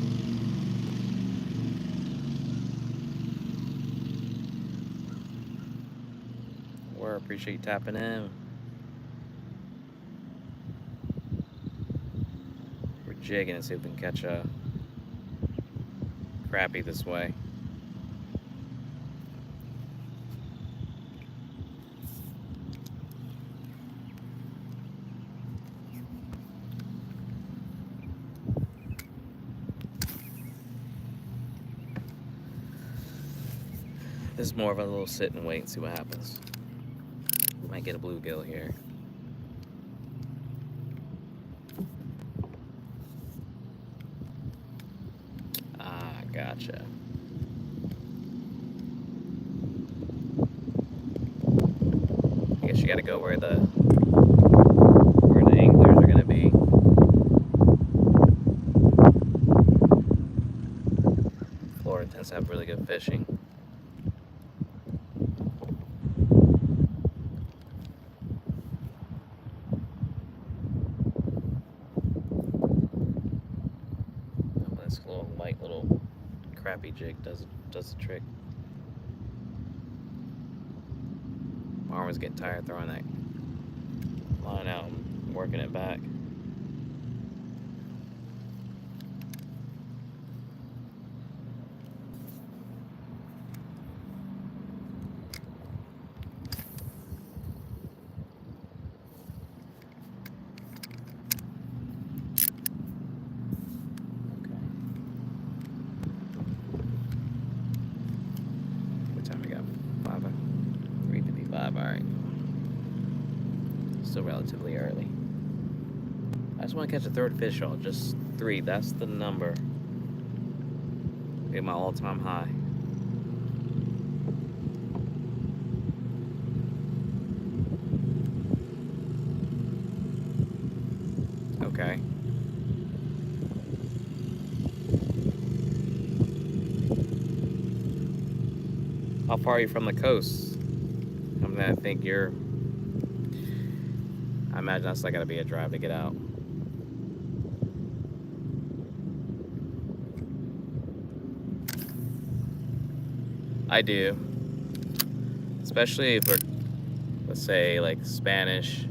Speaker 1: Or appreciate you tapping in. Jigging and see if we can catch a crappie this way. This is more of a little sit and wait and see what happens. We might get a bluegill here. Gotcha. got to go where the anglers are gonna be. Florida tends to have really good fishing. This little light little crappie jig does the trick. My arm was getting tired throwing that line out and working it back. What time we got? 3:55. All right. Still relatively early. I just want to catch a third fish haul, just 3. That's the number. Get my all-time high. Okay. How far are you from the coast? I mean, I think I imagine that's not gotta be a drive to get out. I do. Especially if we're, let's say, like Spanish.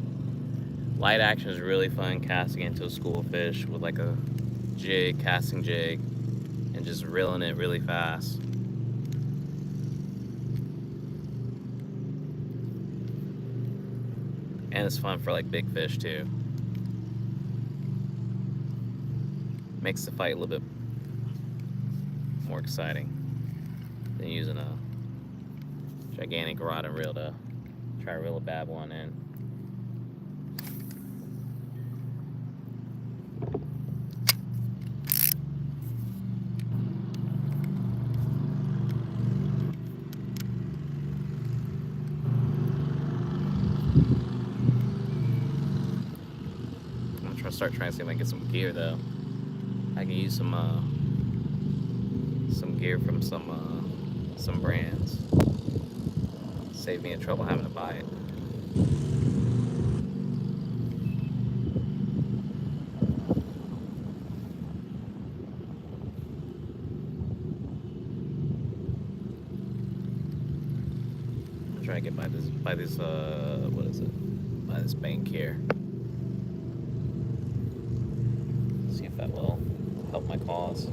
Speaker 1: Light action is really fun casting into a school fish with like a jig, casting jig, and just reeling it really fast. And it's fun for like big fish too. Makes the fight a little bit more exciting than using a gigantic rod and reel to try to reel a bad one in. I'm gonna start trying to see if I can get some gear though. I can use some gear from some brands. Save me in trouble having to buy it. I'm trying to get by this what is it? By this bank here. See if that will help my cause.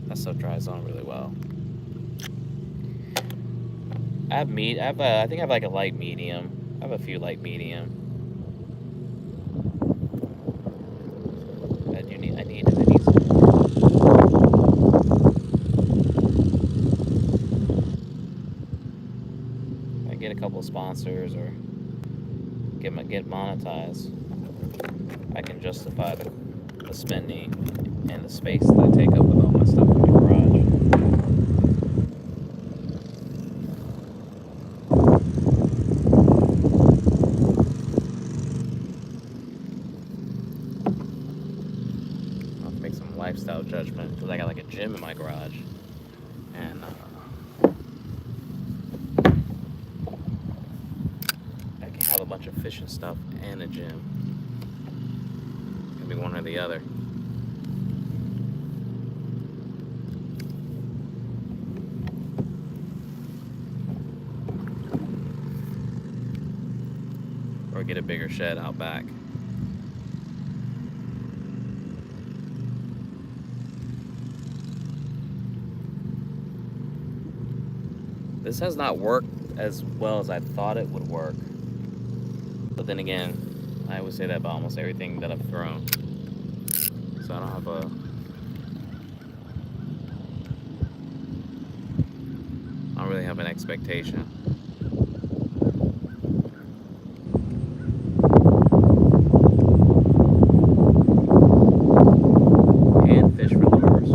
Speaker 1: That stuff dries on really well. I think I have like a light medium. I have a few light medium. I need some. I get a couple of sponsors or get monetized, I can justify the spending and the space that I take up with all my stuff in the garage. I'll have to make some lifestyle judgment because I got like a gym in my garage, and I can have a bunch of fishing stuff and a gym. Could be one or the other. Or get a bigger shed out back. This has not worked as well as I thought it would work. But then again, I always say that about almost everything that I've thrown. So I don't have really have an expectation. And fish for lures.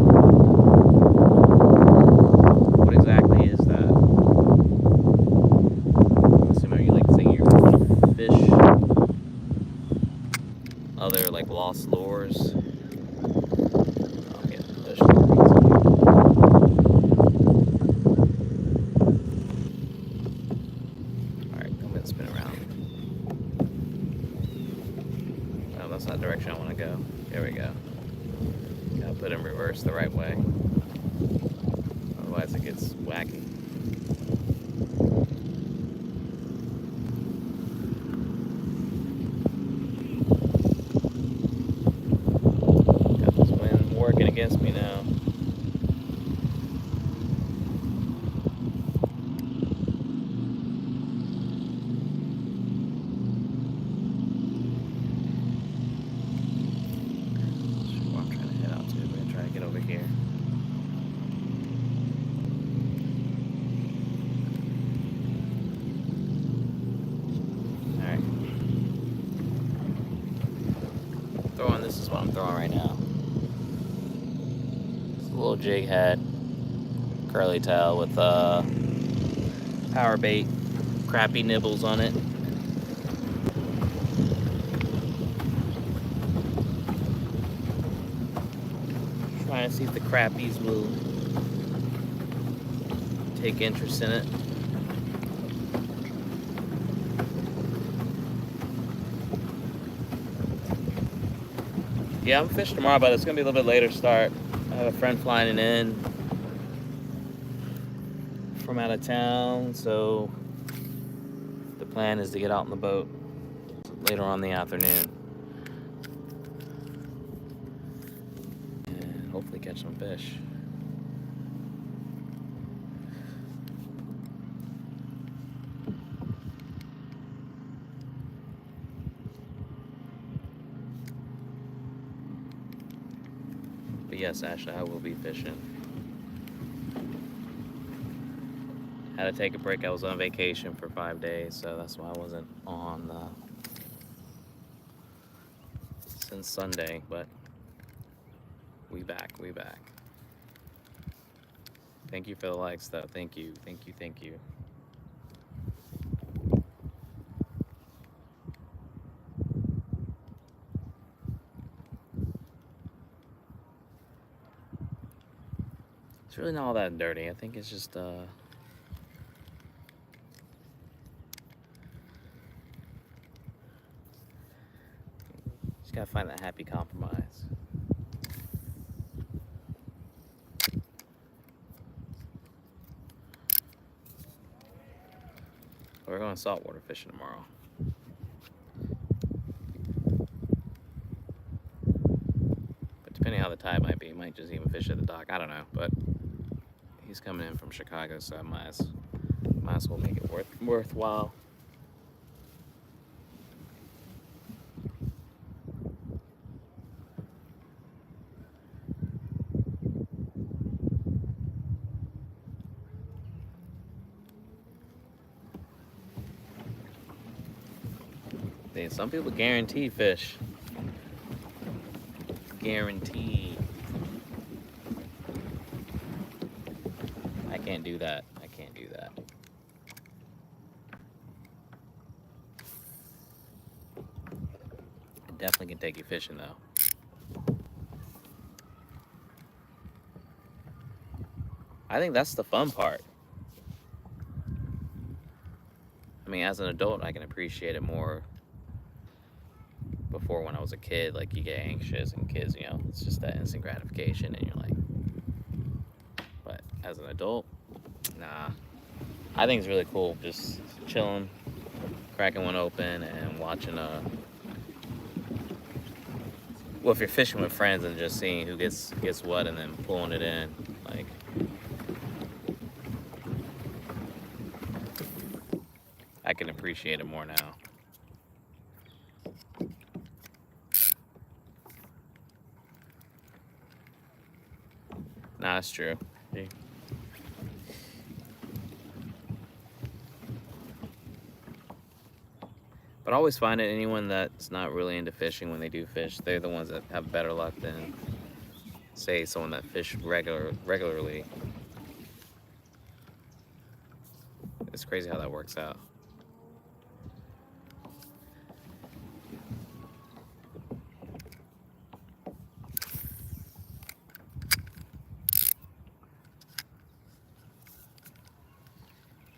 Speaker 1: What exactly is that? I'm assuming you like saying you're fish other like lost lures. I'm getting fish. Alright, I'm gonna spin around. Oh, that's not the direction I want to go. There we go. Gotta put in reverse the right way. Otherwise it gets wacky. Got this wind working against me now. Where I'm trying to head out to. We're gonna try to get over here. Alright. This is what I'm throwing right now. It's a little jig head, curly tail with power bait, crappie nibbles on it. Trying to see if the crappies will take interest in it. Yeah, I'm fishing tomorrow, but it's gonna be a little bit later start. I have a friend flying in from out of town, so the plan is to get out on the boat later on in the afternoon and hopefully catch some fish. But yes, Ashley, I will be fishing. Had to take a break. I was on vacation for 5 days, so that's why I wasn't on since Sunday, but we back. Thank you for the likes, though. Thank you. It's really not all that dirty. I think it's just just gotta find that happy compromise. We're going saltwater fishing tomorrow. But depending how the tide might be, might just even fish at the dock. I don't know, but he's coming in from Chicago, so I might as well make it worthwhile. Some people guarantee fish. Guaranteed. I can't do that. I definitely can take you fishing, though. I think that's the fun part. I mean, as an adult, I can appreciate it more. Before, when I was a kid, like, you get anxious, and kids, you know, it's just that instant gratification, and you're like, but as an adult, nah. I think it's really cool, just chilling, cracking one open, and watching well, if you're fishing with friends and just seeing who gets what, and then pulling it in, like, I can appreciate it more now. Nah, that's true. But I always find that anyone that's not really into fishing, when they do fish, they're the ones that have better luck than, say, someone that fish regularly. It's crazy how that works out.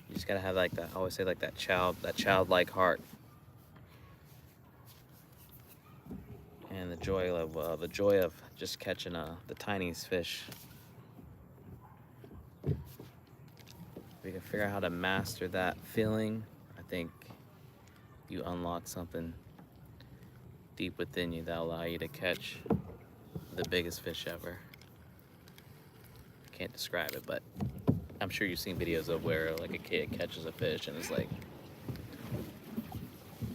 Speaker 1: You just gotta have like that. I always say like that childlike heart, and the joy of just catching the tiniest fish. If you can figure out how to master that feeling, I think you unlock something deep within you that allow you to catch the biggest fish ever. I can't describe it, but I'm sure you've seen videos of where like a kid catches a fish and it's like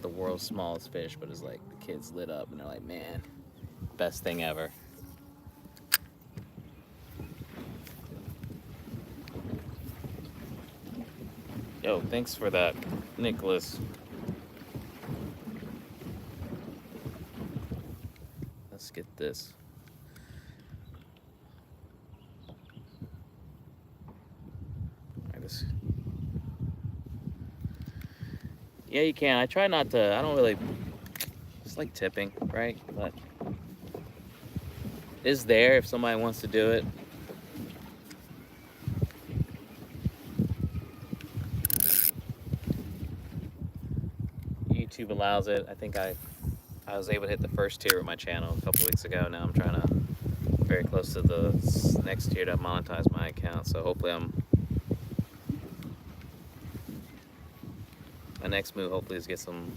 Speaker 1: the world's smallest fish, but it's like the kid's lit up and they're like, man, best thing ever. Yo, thanks for that, Nicholas. Let's get this. Yeah, you can. I try not to, I don't really, it's like tipping, right? But it's there if somebody wants to do it. YouTube allows it. I think I was able to hit the first tier with my channel a couple weeks ago. Now I'm trying to, very close to the next tier to monetize my account. So hopefully my next move hopefully is get some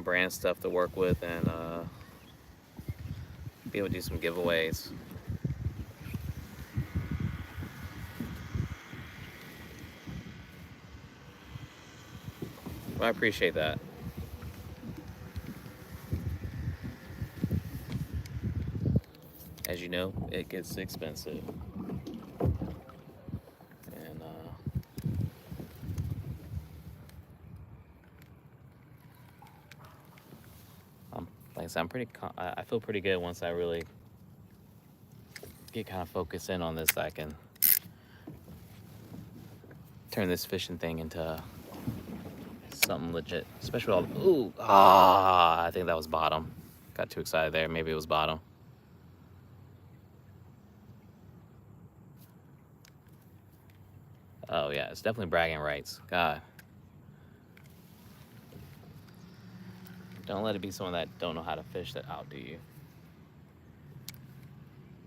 Speaker 1: brand stuff to work with and be able to do some giveaways. Well, I appreciate that. As you know, it gets expensive. And like I said, I feel pretty good once I really get kind of focused in on this. I can turn this fishing thing into something legit, especially I think that was bottom. Got too excited there. Maybe it was bottom. Oh yeah, it's definitely bragging rights. God. Don't let it be someone that don't know how to fish that outdo you.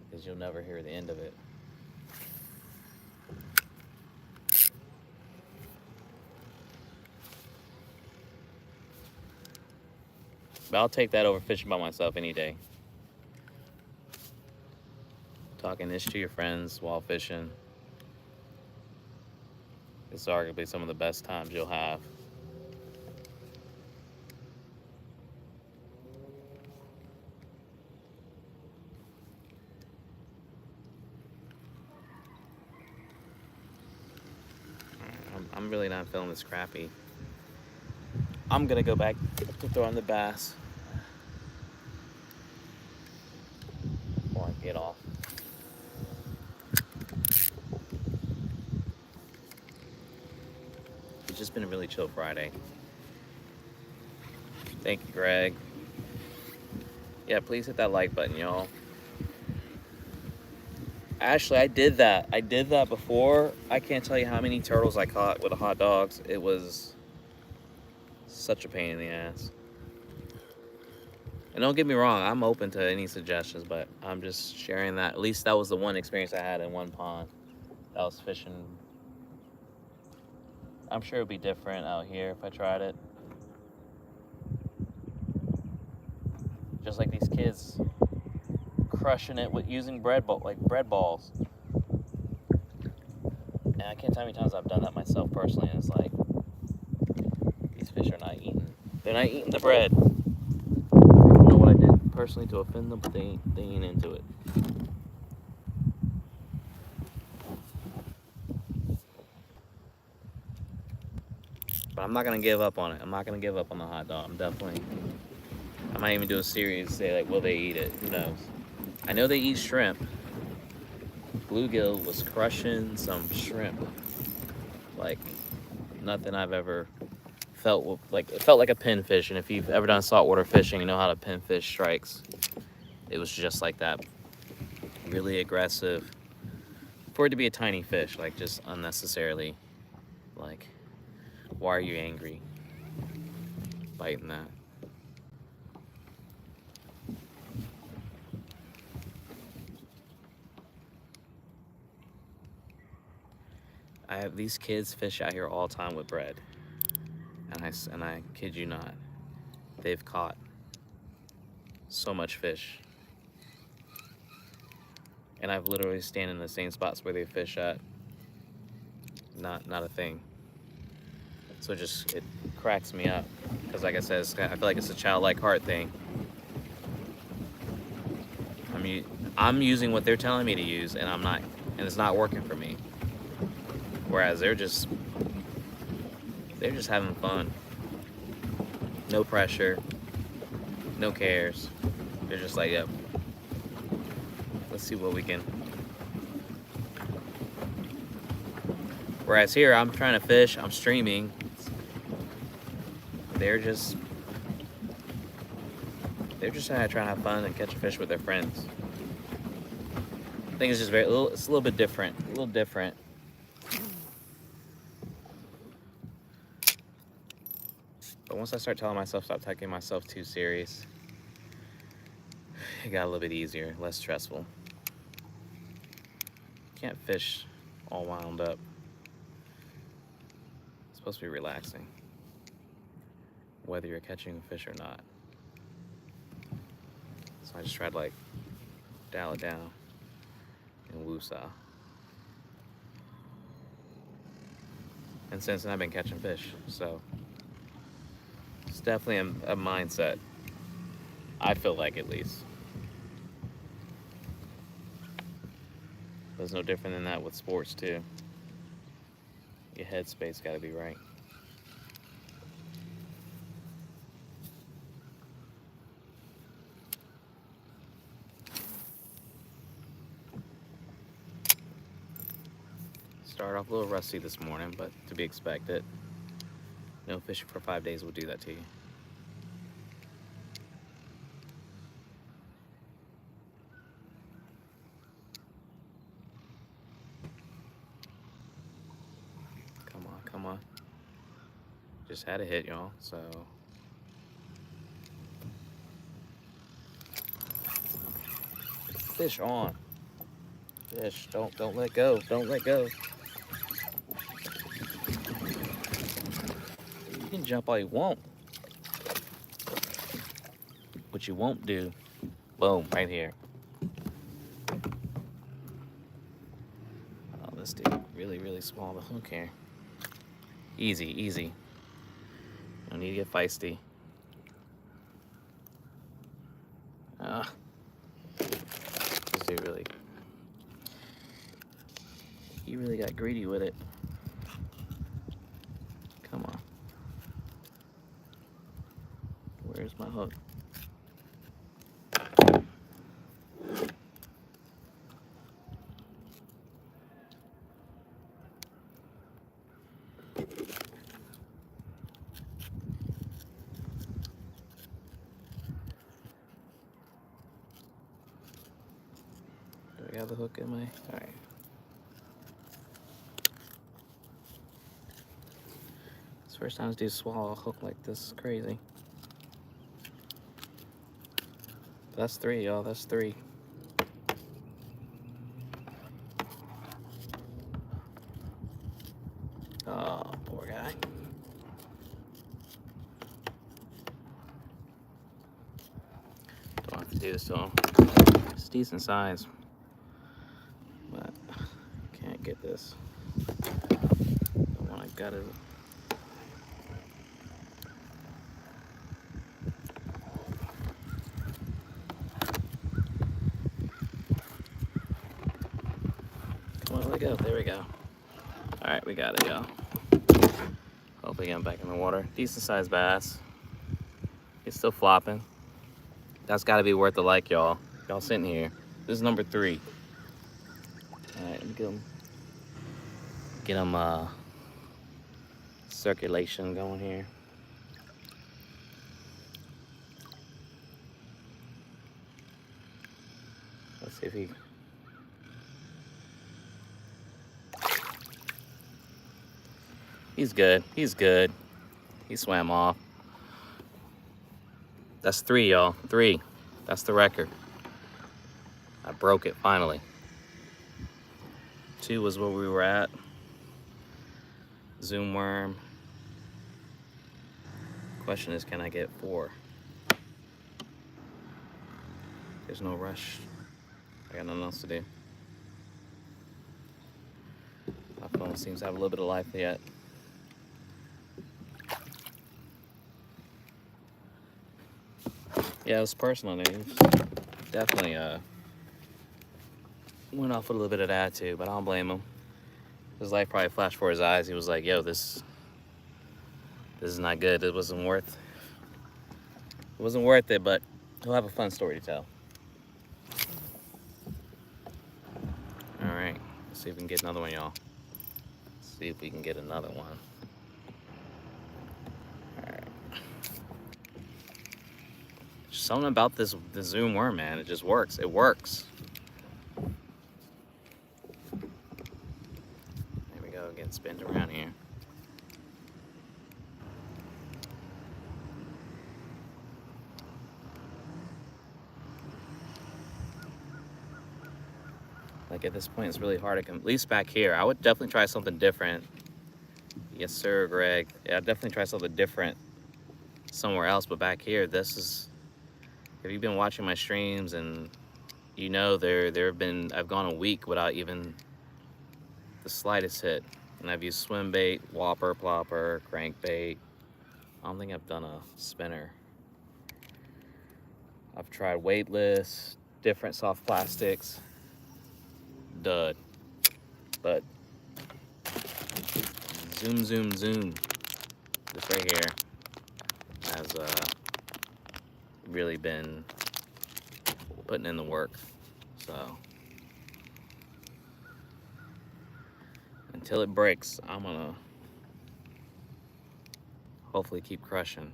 Speaker 1: Because you'll never hear the end of it. But I'll take that over fishing by myself any day. Talking this to your friends while fishing. It's arguably some of the best times you'll have. I'm really not feeling this crappie. I'm gonna go back to throwing the bass before I get off. It's just been a really chill Friday. Thank you, Greg. Yeah, please hit that like button, y'all. Actually, I did that. I did that before. I can't tell you how many turtles I caught with the hot dogs. It was such a pain in the ass. And don't get me wrong, I'm open to any suggestions, but I'm just sharing that. At least that was the one experience I had in one pond. I was fishing. I'm sure it would be different out here if I tried it. Just like these kids crushing it with using bread balls. And I can't tell how many times I've done that myself personally, and it's like, these fish are not eating. They're not eating the bread. I don't know what I did personally to offend them, but they ain't into it. But I'm not gonna give up on it. I'm not gonna give up on the hot dog. I might even do a series, say like, will they eat it? Who knows? I know they eat shrimp. Bluegill was crushing some shrimp like nothing I've ever felt. Like, it felt like a pinfish, and if you've ever done saltwater fishing, you know how the pinfish strikes. It was just like that. Really aggressive. For it to be a tiny fish, like, just unnecessarily, like, why are you angry biting that? I have these kids fish out here all the time with bread, and I kid you not, they've caught so much fish, and I've literally stand in the same spots where they fish at. Not a thing. So it cracks me up, because like I said, I feel like it's a childlike heart thing. I'm using what they're telling me to use, and I'm not, and it's not working for me. Whereas they're just having fun. No pressure, no cares. They're just like, yep, let's see what we can. Whereas here, I'm trying to fish, I'm streaming. They're just trying to have fun and catch a fish with their friends. I think it's just it's a little bit different, a little different. But once I start telling myself, stop taking myself too serious, it got a little bit easier, less stressful. Can't fish all wound up. It's supposed to be relaxing, whether you're catching a fish or not. So I just tried to like dial it down and woosah. And since then I've been catching fish, so it's definitely a mindset. I feel like, at least. There's no different than that with sports too. Your headspace got to be right. Started off a little rusty this morning, but to be expected. No fishing for 5 days will do that to you. Come on. Just had a hit, y'all, so. Fish on. Fish, don't let go, don't let go. You can jump all you want. What you won't do, boom, right here. Oh, this dude really small, the hook here. Easy. Don't need to get feisty. This dude he really got greedy with it. Come on. Where's my hook? Do I have the hook in my? All right. It's the first time this dude swallow a hook like this. Is crazy. But that's 3, y'all. That's 3. Oh, poor guy. Don't have to do this to him. It's decent size, but can't get this. The one I got it. Come on, let go. There we go. All right, we got it, y'all. Hope Hopefully get him back in the water. Decent sized bass. He's still flopping. That's got to be worth a like, y'all. Y'all sitting here. This is number 3. All right, let me get him circulation going here. Let's see if he... He's good. He's good. He swam off. That's 3, y'all. 3. That's the record. I broke it finally. 2 was where we were at. Zoom worm. Question is, can I get 4? There's no rush. I got nothing else to do. My phone seems to have a little bit of life yet. Yeah, it was personal news. Definitely went off with a little bit of attitude, but I don't blame him. His life probably flashed before his eyes. He was like, yo, this is not good. It wasn't worth it, but he'll have a fun story to tell. All right, let's see if we can get another one, y'all. See if we can get another one. All right. Something about the Zoom worm, man. It just works. It works. There we go, getting spinned around here. Like at this point, it's really hard to come, at least back here. I would definitely try something different. Yes, sir, Greg. Yeah, I'd definitely try something different somewhere else, but back here, this is, if you've been watching my streams and you know I've gone a week without even the slightest hit. And I've used swim bait, whopper, plopper, crankbait. I don't think I've done a spinner. I've tried weightless, different soft plastics. Dud. But zoom, zoom, zoom. This right here has really been putting in the work. So until it breaks, I'm gonna hopefully keep crushing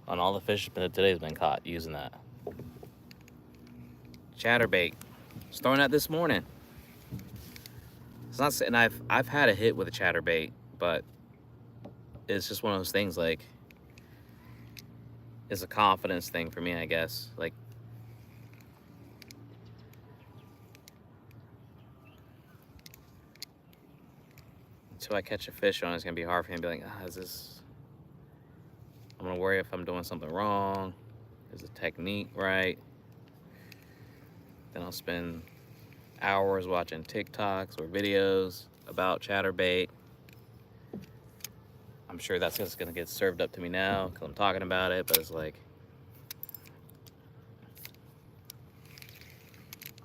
Speaker 1: on all the fish that today's been caught using that. Chatterbait. I was throwing that this morning. It's not, and I've had a hit with a chatterbait, but it's just one of those things, like, it's a confidence thing for me, I guess. Like, until I catch a fish on, it's gonna be hard for him to be like, is this, I'm gonna worry if I'm doing something wrong. Is the technique right? Then I'll spend hours watching TikToks or videos about chatterbait. I'm sure that's just gonna get served up to me now because I'm talking about it, but it's like,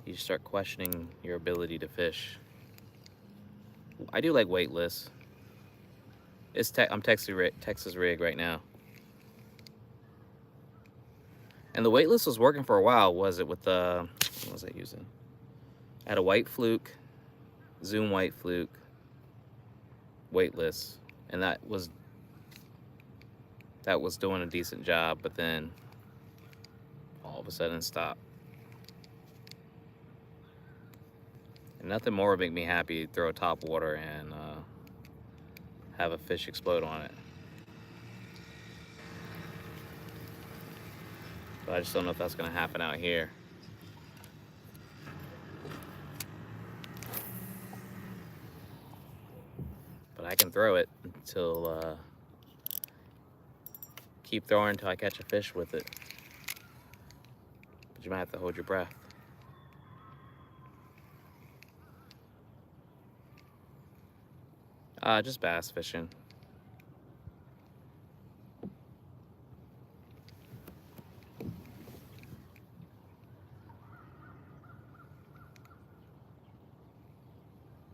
Speaker 1: you start questioning your ability to fish. I do like weightless. I'm Texas rig right now. And the weightless was working for a while, was it? With the, what was I using? I had a white fluke, Zoom white fluke, weightless, and that was doing a decent job, but then all of a sudden stopped. And nothing more would make me happy to throw a top water and have a fish explode on it. But I just don't know if that's gonna happen out here. But I can throw it until, keep throwing until I catch a fish with it. But you might have to hold your breath. Just bass fishing.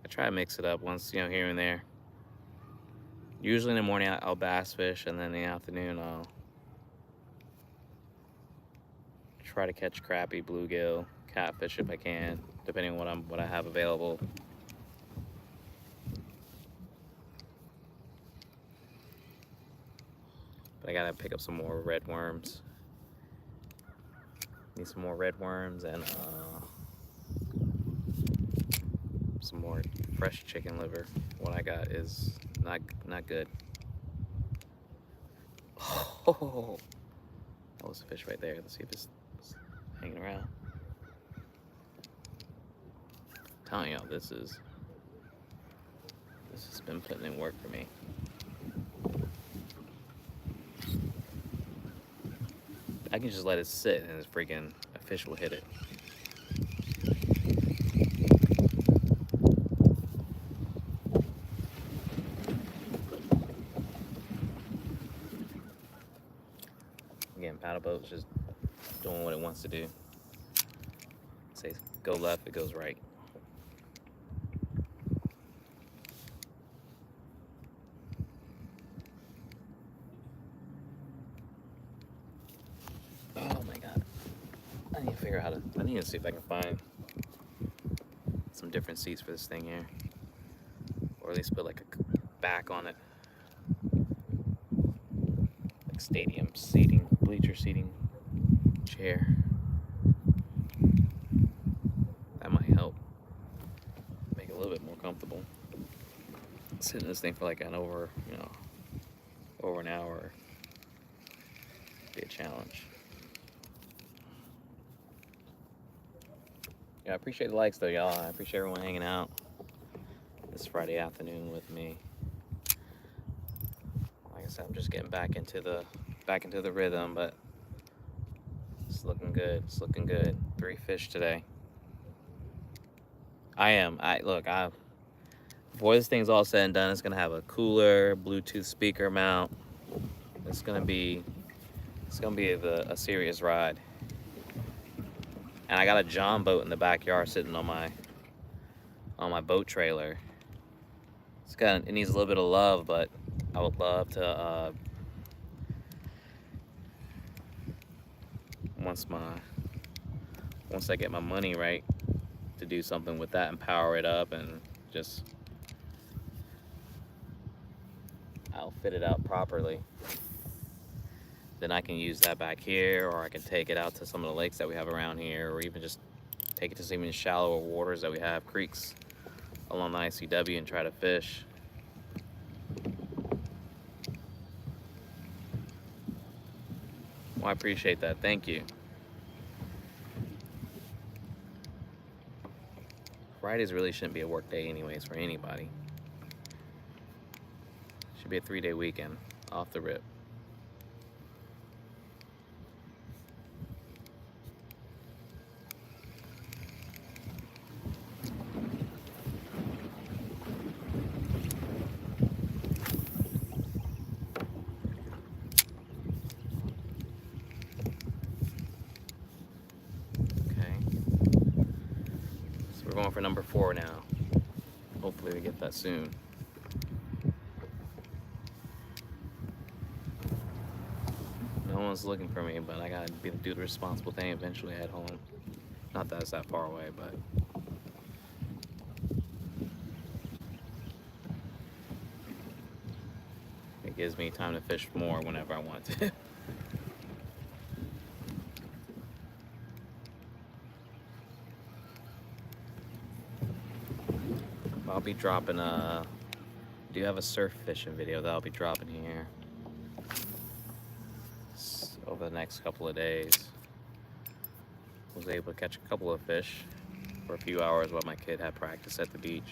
Speaker 1: I try to mix it up once, here and there. Usually in the morning I'll bass fish, and then in the afternoon I'll try to catch crappie, bluegill, catfish if I can, depending on what I have available. But I gotta pick up some more red worms. Need some more red worms and some more fresh chicken liver. What I got is not good. Oh, that was a fish right there. Let's see if it's hanging around. I'm telling y'all, this has been putting in work for me. I can just let it sit and it's freaking a fish will hit it. Again, paddle boat's just doing what it wants to do. Say go left, it goes right. Oh my god. I need to figure out I need to see if I can find some different seats for this thing here. Or at least put like a back on it. Like stadium seating, bleacher seating, chair. That might help make it a little bit more comfortable. Sitting in this thing for like over an hour be a challenge. Yeah, I appreciate the likes though, y'all. I appreciate everyone hanging out this Friday afternoon with me. Like I said, I'm just getting back into the rhythm, but it's looking good. It's looking good. 3 fish today. Before this thing's all said and done, it's gonna have a cooler, Bluetooth speaker mount. It's gonna be a serious ride. And I got a John boat in the backyard sitting on my boat trailer. It needs a little bit of love, but I would love to once I get my money right, to do something with that and power it up and just outfit it out properly. Then I can use that back here, or I can take it out to some of the lakes that we have around here, or even just take it to some of the shallower waters that we have, creeks along the ICW, and try to fish. Well, I appreciate that. Thank you. Fridays really shouldn't be a work day anyways for anybody. Should be a 3-day weekend off the rip. We're going for number 4 now. Hopefully we get that soon. No one's looking for me, but I gotta do the responsible thing, eventually head home. Not that it's that far away, but it gives me time to fish more whenever I want to. I'll be dropping do have a surf fishing video that I'll be dropping here over the next couple of days. Was able to catch a couple of fish for a few hours while my kid had practice at the beach.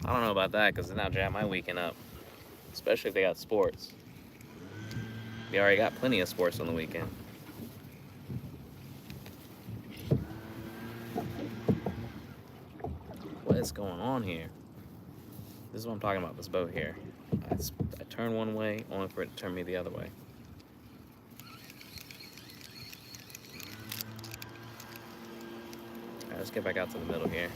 Speaker 1: I don't know about that, because then I'll jam my weekend up, especially if they got sports. We already got plenty of sports on the weekend. What is going on here? This is what I'm talking about, this boat here. I turn one way, only for it to turn me the other way. Alright, let's get back out to the middle here.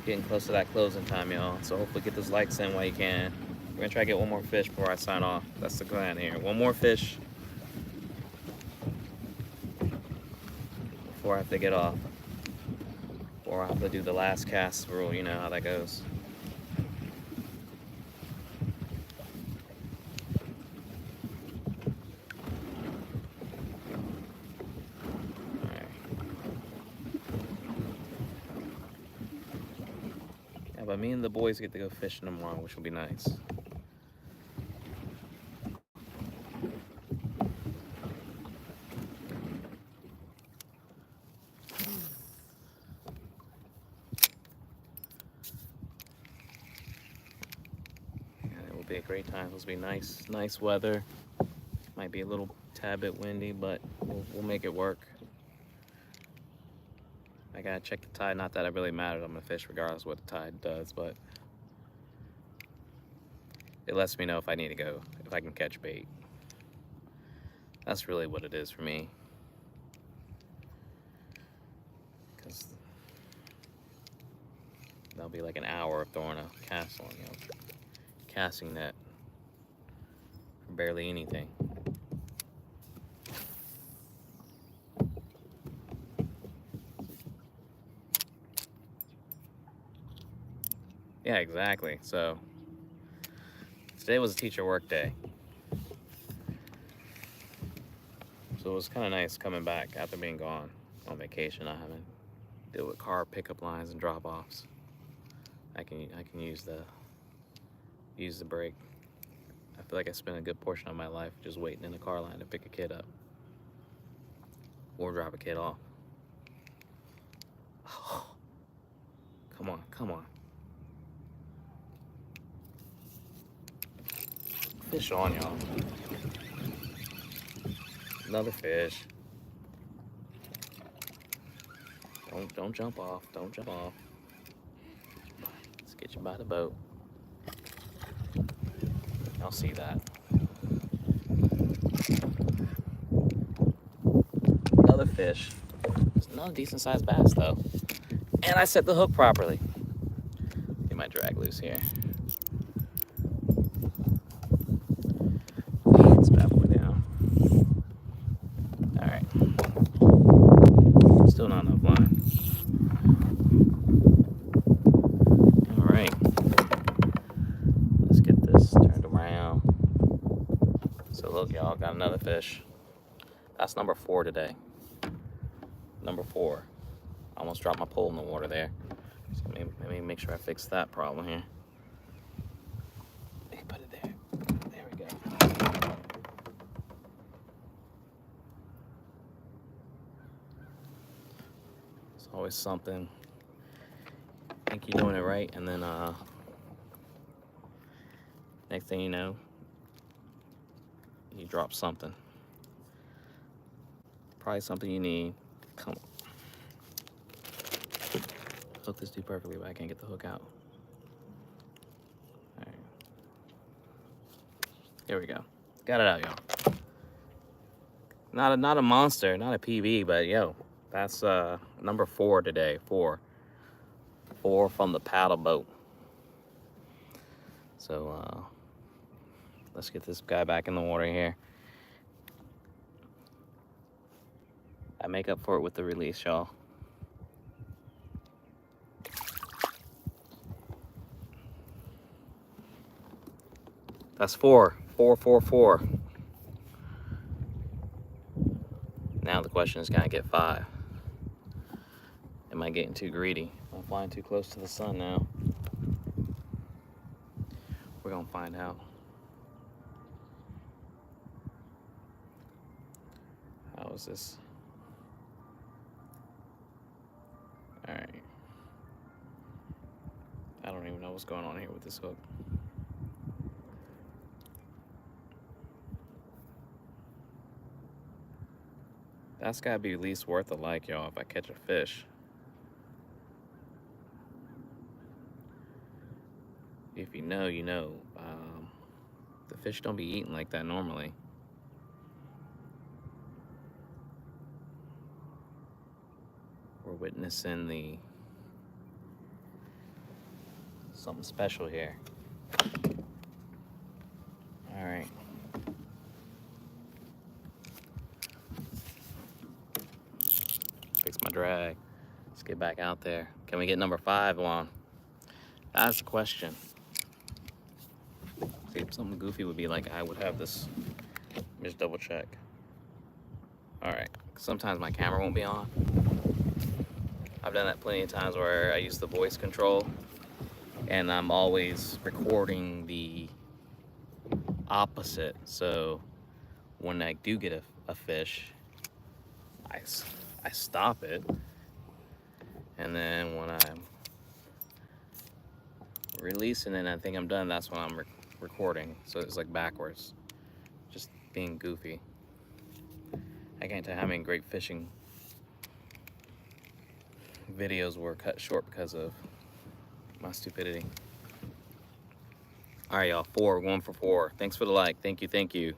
Speaker 1: Getting close to that closing time, y'all. So hopefully get those likes in while you can. We're gonna try to get one more fish before I sign off. That's the plan here. One more fish before I have to get off. Or I have to do the last cast rule, you know how that goes. Yeah, but me and the boys get to go fishing tomorrow, which will be nice. Be a great time. It'll be nice weather. Might be a little tad bit windy, but we'll make it work. I gotta check the tide. Not that it really matters. I'm gonna fish regardless of what the tide does, but it lets me know if I need to go, if I can catch bait. That's really what it is for me. Because that'll be like an hour of throwing a cast on, you know, casting net for barely anything. Yeah, exactly. So today was a teacher work day. So it was kind of nice coming back after being gone on vacation. I haven't deal with car pickup lines and drop-offs. I can use the break. I feel like I spent a good portion of my life just waiting in the car line to pick a kid up or drop a kid off. Oh, come on. Fish on, y'all. Another fish. Don't jump off. Don't jump off. Let's get you by the boat. I'll see that. Another fish. It's another decent sized bass though. And I set the hook properly. Get my drag loose here. Let's bad boy down. Alright. Still not enough line. Alright. Let's get this turned around. So look, y'all, got another fish. That's number 4 today. Number 4. I almost dropped my pole in the water there. So let me make sure I fix that problem here. Let me put it there. There we go. It's always something. Think you're doing it right, and then next thing you know, you drop something. Probably something you need. Come on. Hook this dude perfectly, but I can't get the hook out. All right. There we go. Got it out, y'all. Not a monster, not a PB, but yo, that's number 4 today. 4 from the paddle boat. So let's get this guy back in the water here. I make up for it with the release, y'all. That's 4. 4, 4, 4. Now the question is, can I get 5? Am I getting too greedy? Am I flying too close to the sun now? We're gonna find out. How is this? All right. I don't even know what's going on here with this hook. That's gotta be at least worth a like, y'all, if I catch a fish. If know, you know. The fish don't be eating like that normally. We're witnessing something special here. All right. Fix my drag. Let's get back out there. Can we get number 5 on? That's the question. See, something goofy would be like I would have this. Let me just double check. All right. Sometimes my camera won't be on. I've done that plenty of times where I use the voice control and I'm always recording the opposite. So when I do get a fish, I stop it. And then when I'm releasing it and I think I'm done, that's when I'm recording. So it's like backwards. Just being goofy. I can't tell you how many great fishing videos were cut short because of my stupidity. All right, y'all. 4, going for 4. Thanks for the like. Thank you, thank you.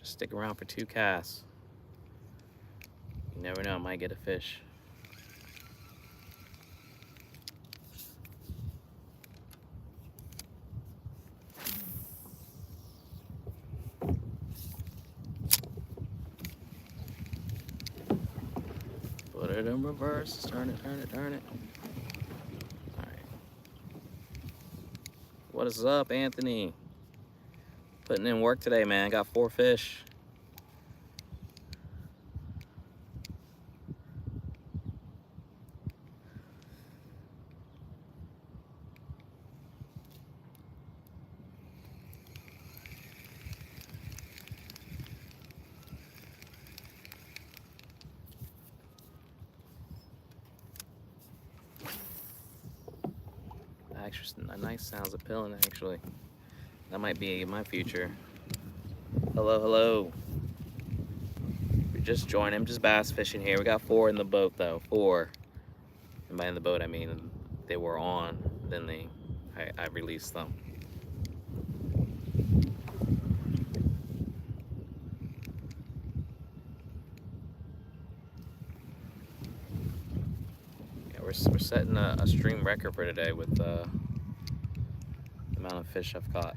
Speaker 1: Just stick around for 2 casts. You never know, I might get a fish. Put it in reverse. Turn it, turn it, turn it. All right. What is up, Anthony? Putting in work today, man. Got 4 fish. Actually, a nice sounds appealing, actually. That might be my future. Hello, hello. We're just joining. I'm just bass fishing here. We got 4 in the boat, though. 4. And by in the boat, I mean they were on. Then I released them. Yeah, we're setting a stream record for today with the amount of fish I've caught.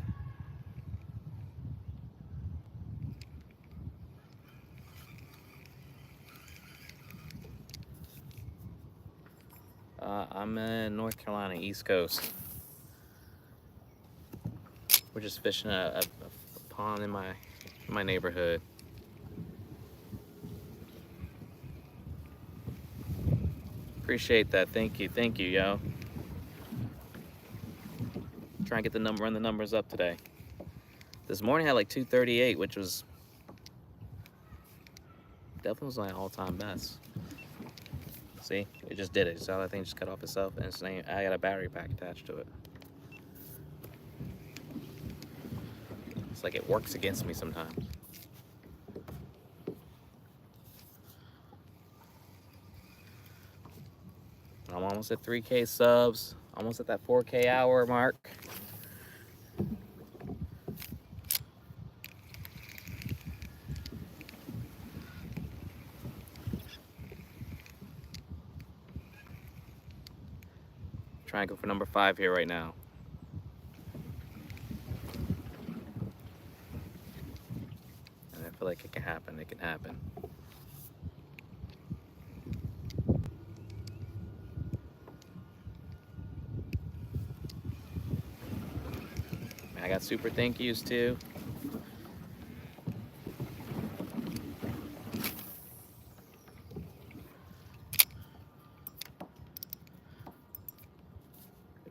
Speaker 1: I'm in North Carolina, East Coast. We're just fishing a pond in my neighborhood. Appreciate that. Thank you, yo. Try and get run the numbers up today. This morning I had like 238, which was definitely was my all-time best. See, it just did it. So that thing just cut off itself, and it's I got a battery pack attached to it. It's like it works against me sometimes. I'm almost at 3K subs, almost at that 4K hour mark. Trying to go for number 5 here right now. And I feel like it can happen. It can happen. I got super thank yous too.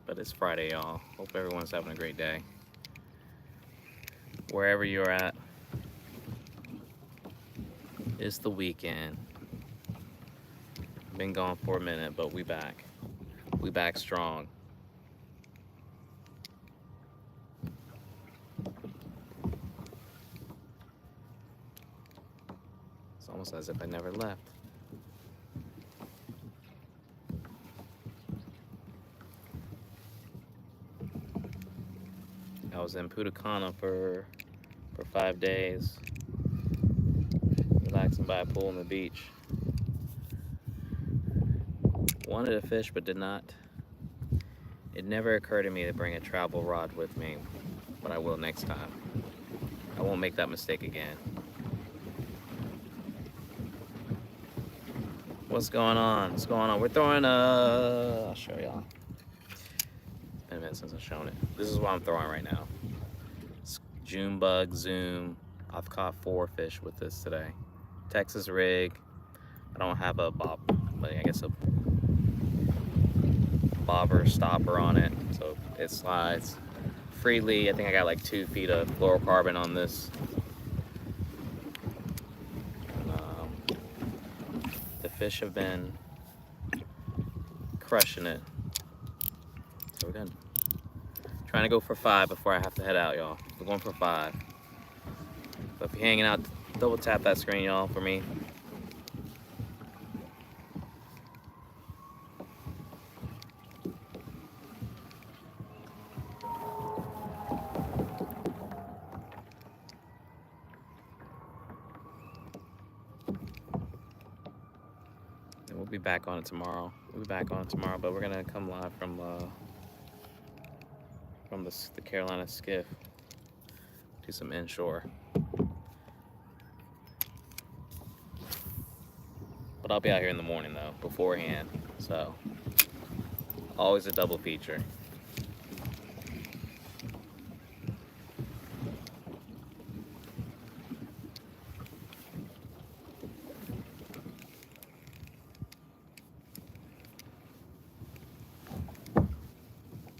Speaker 1: But it's Friday, y'all. Hope everyone's having a great day. Wherever you're at, it's the weekend. Been gone for a minute, but we back. We back strong. almost as if I never left. I was in Putacana for 5 days, relaxing by a pool on the beach. Wanted to fish, but did not. It never occurred to me to bring a travel rod with me, but I will next time. I won't make that mistake again. What's going on? What's going on? We're throwing I'll show y'all. It's been a minute since I've shown it. This is what I'm throwing right now. It's junebug zoom. I've caught 4 fish with this today. Texas rig. I don't have a bob, but I guess a bobber stopper on it, so it slides freely. I think I got like 2 feet of fluorocarbon on this. The fish have been crushing it. So we're good. Trying to go for 5 before I have to head out, y'all. We're going for 5. So if you're hanging out, double tap that screen, y'all, for me. And we'll be back on it tomorrow. But we're gonna come live from the Carolina skiff. Do some inshore. But I'll be out here in the morning though, beforehand. So always a double feature.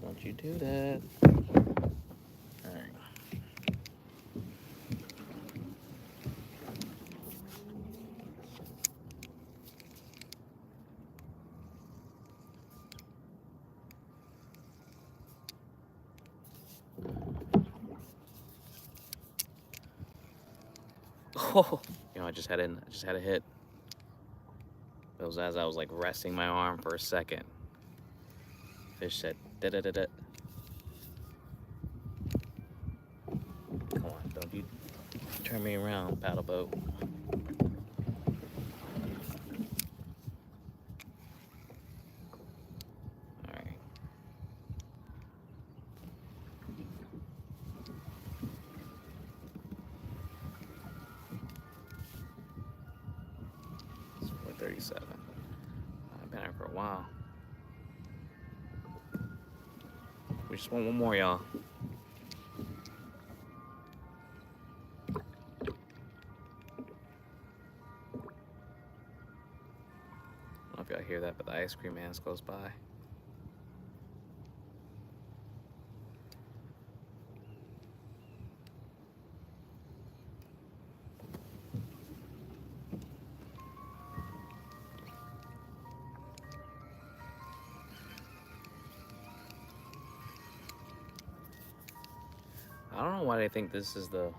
Speaker 1: Don't you do that. Alright. Oh, you know, I just had a hit. It was as I was like resting my arm for a second. Fish said, da da da da. Come on, don't you turn me around, paddle boat. Alright. It's 4:37. I've been here for a while. We just want one more, y'all. I don't know if y'all hear that, but the ice cream man's close by. I don't know why they think this is the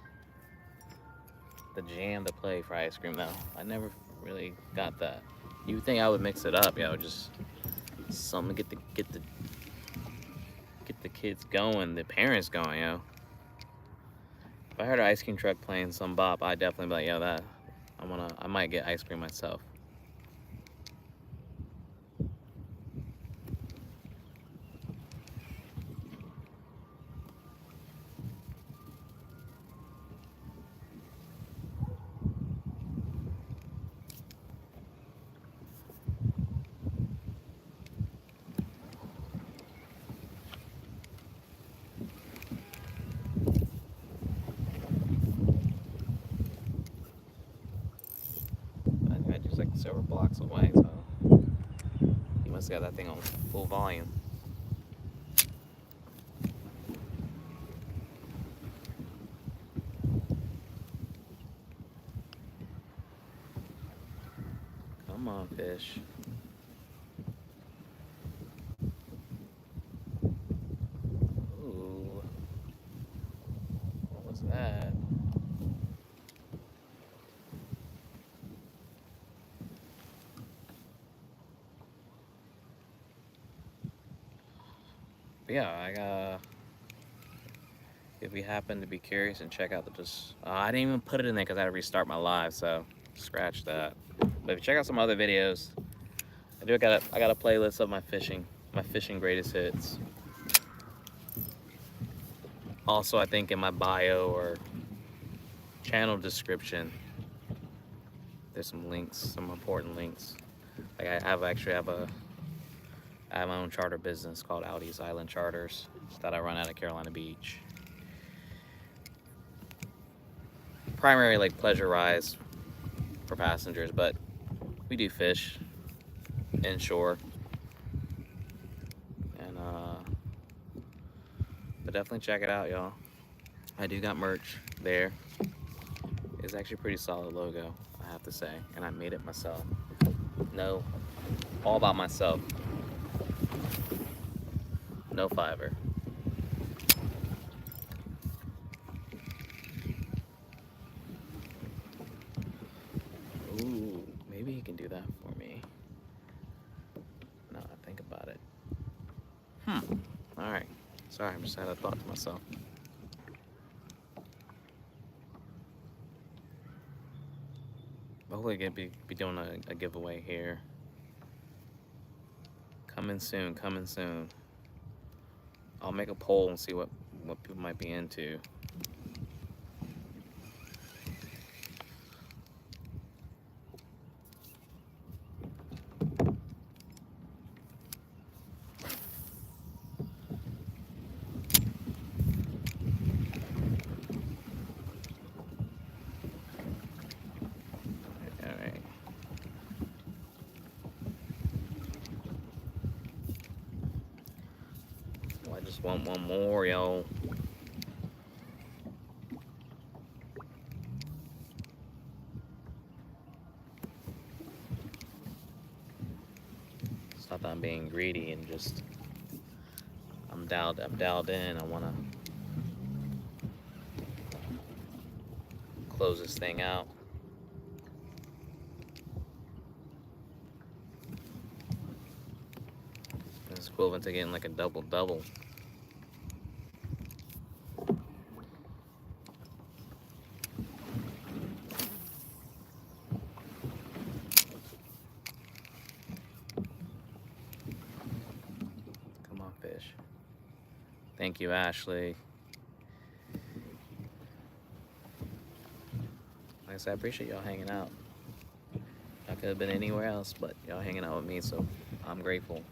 Speaker 1: jam to play for ice cream though. I never really got that. You would think I would mix it up, yo, just something to get the kids going, the parents going, yo. If I heard an ice cream truck playing some bop, I'd definitely be like, yo, that I might get ice cream myself. Just like several blocks away, so he must have got that thing on full volume. Come on, fish. Ooh. What was that? But yeah, if you happen to be curious and check out the I didn't even put it in there because I had to restart my live, so scratch that. But if you check out some other videos, I got a playlist of my fishing greatest hits. Also, I think in my bio or channel description, there's some links, some important links. Like I have my own charter business called Audi's Island Charters that I run out of Carolina Beach. Primary like pleasure rides for passengers, but we do fish inshore. And but definitely check it out, y'all. I do got merch there. It's actually a pretty solid logo, I have to say, and I made it myself. No, all about myself. No Fiverr. Ooh, maybe he can do that for me. Now I think about it. All right. Sorry, I just had a thought to myself. Hopefully, gonna be doing a giveaway here. Coming soon. Coming soon. I'll make a poll and see what people might be into. All right. Well, I just want one more, y'all. It's not that I'm being greedy and just I'm dialed in. I wanna close this thing out. It's equivalent to getting like a double-double. Come on, fish. Thank you, Ashley. Like I said, I appreciate y'all hanging out. I could have been anywhere else, but y'all hanging out with me, so I'm grateful.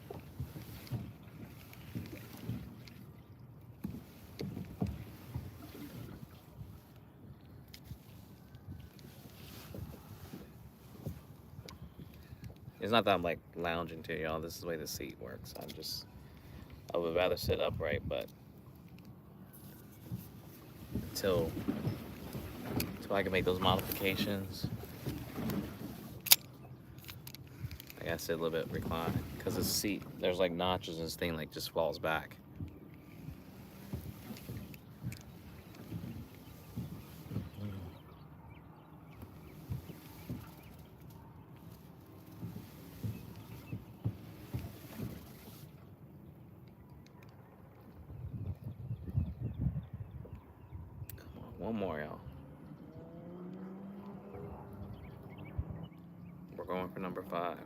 Speaker 1: It's not that I'm like lounging to y'all. This is the way the seat works. I would rather sit upright, but until I can make those modifications, I gotta sit a little bit reclined because the seat, there's like notches and this thing like just falls back. One more, y'all. We're going for number 5.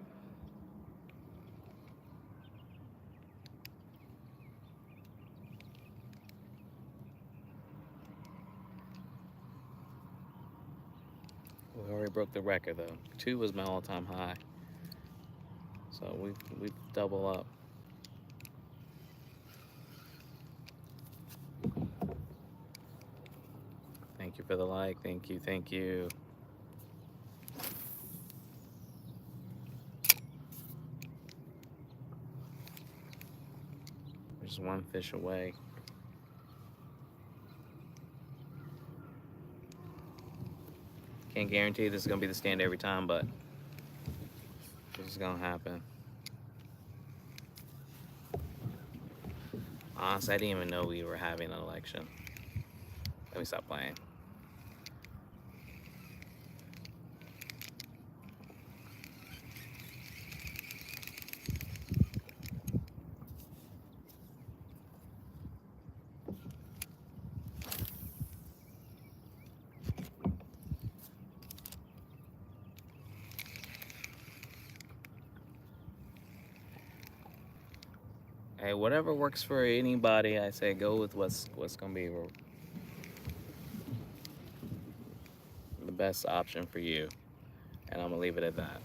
Speaker 1: We already broke the record though. 2 was my all-time high. So we've double up. Thank you for the like. Thank you. Thank you. We're just one fish away. Can't guarantee this is gonna be the stand every time, but this is gonna happen. Honestly, I didn't even know we were having an election. Let me stop playing. Hey, whatever works for anybody, I say go with what's gonna be the best option for you, and I'm gonna leave it at that.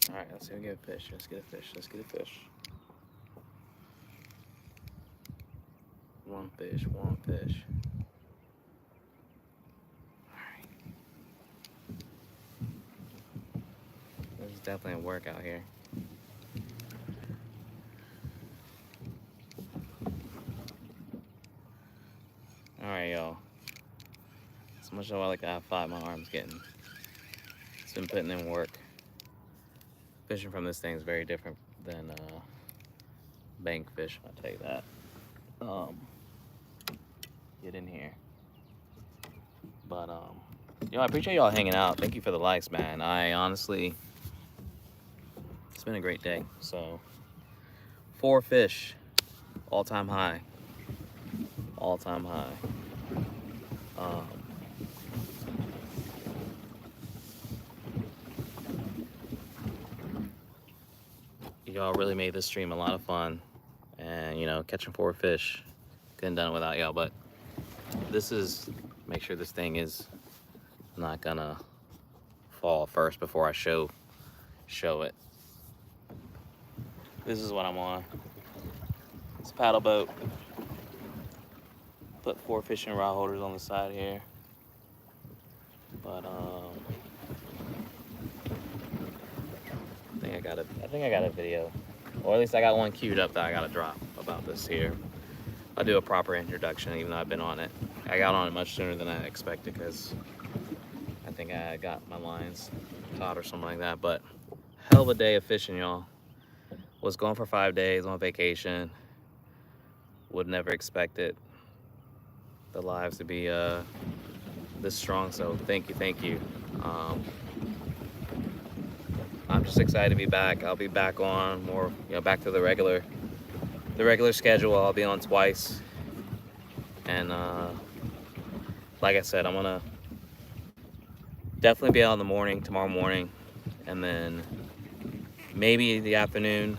Speaker 1: All right, let's go get a fish. Let's get a fish. Let's get a fish. One fish. One fish. All right. This is definitely a workout here. All right, y'all. So much as I like to have fight, my arm's getting. It's been putting in work. Fishing from this thing is very different than bank fish. I'll tell you that. Get in here. But I appreciate y'all hanging out. Thank you for the likes, man. I honestly, it's been a great day. So 4 fish, all-time high. All-time high. Y'all really made this stream a lot of fun, and catching 4 fish, couldn't done it without y'all. But this is, make sure this thing is not gonna fall first before I show it. This is what I'm on. It's a paddle boat. Put 4 fishing rod holders on the side here. But I think I got a video, or at least I got one queued up that I gotta drop about this here. I'll do a proper introduction, even though I've been on it. I got on it much sooner than I expected because I think I got my lines caught or something like that. But hell of a day of fishing, y'all. Was gone for 5 days on vacation. Would never expect it. The lives to be this strong, so thank you. I'm just excited to be back. I'll be back on more, back to the regular schedule. I'll be on twice, and like I said, I'm gonna definitely be out in the morning, tomorrow morning, and then maybe in the afternoon.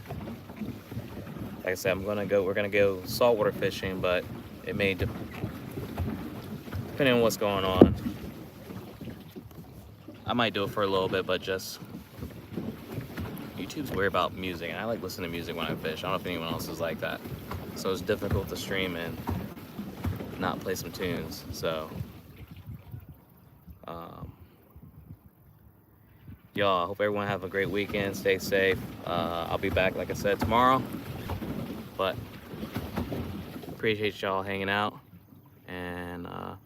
Speaker 1: Like I said, we're gonna go saltwater fishing, but it may depending on what's going on. I might do it for a little bit, but just YouTube's weird about music, and I like listening to music when I fish. I don't know if anyone else is like that. So it's difficult to stream and not play some tunes. So, y'all, I hope everyone have a great weekend. Stay safe. I'll be back, like I said, tomorrow. But appreciate y'all hanging out, and I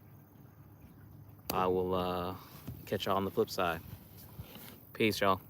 Speaker 1: will catch y'all on the flip side. Peace, y'all.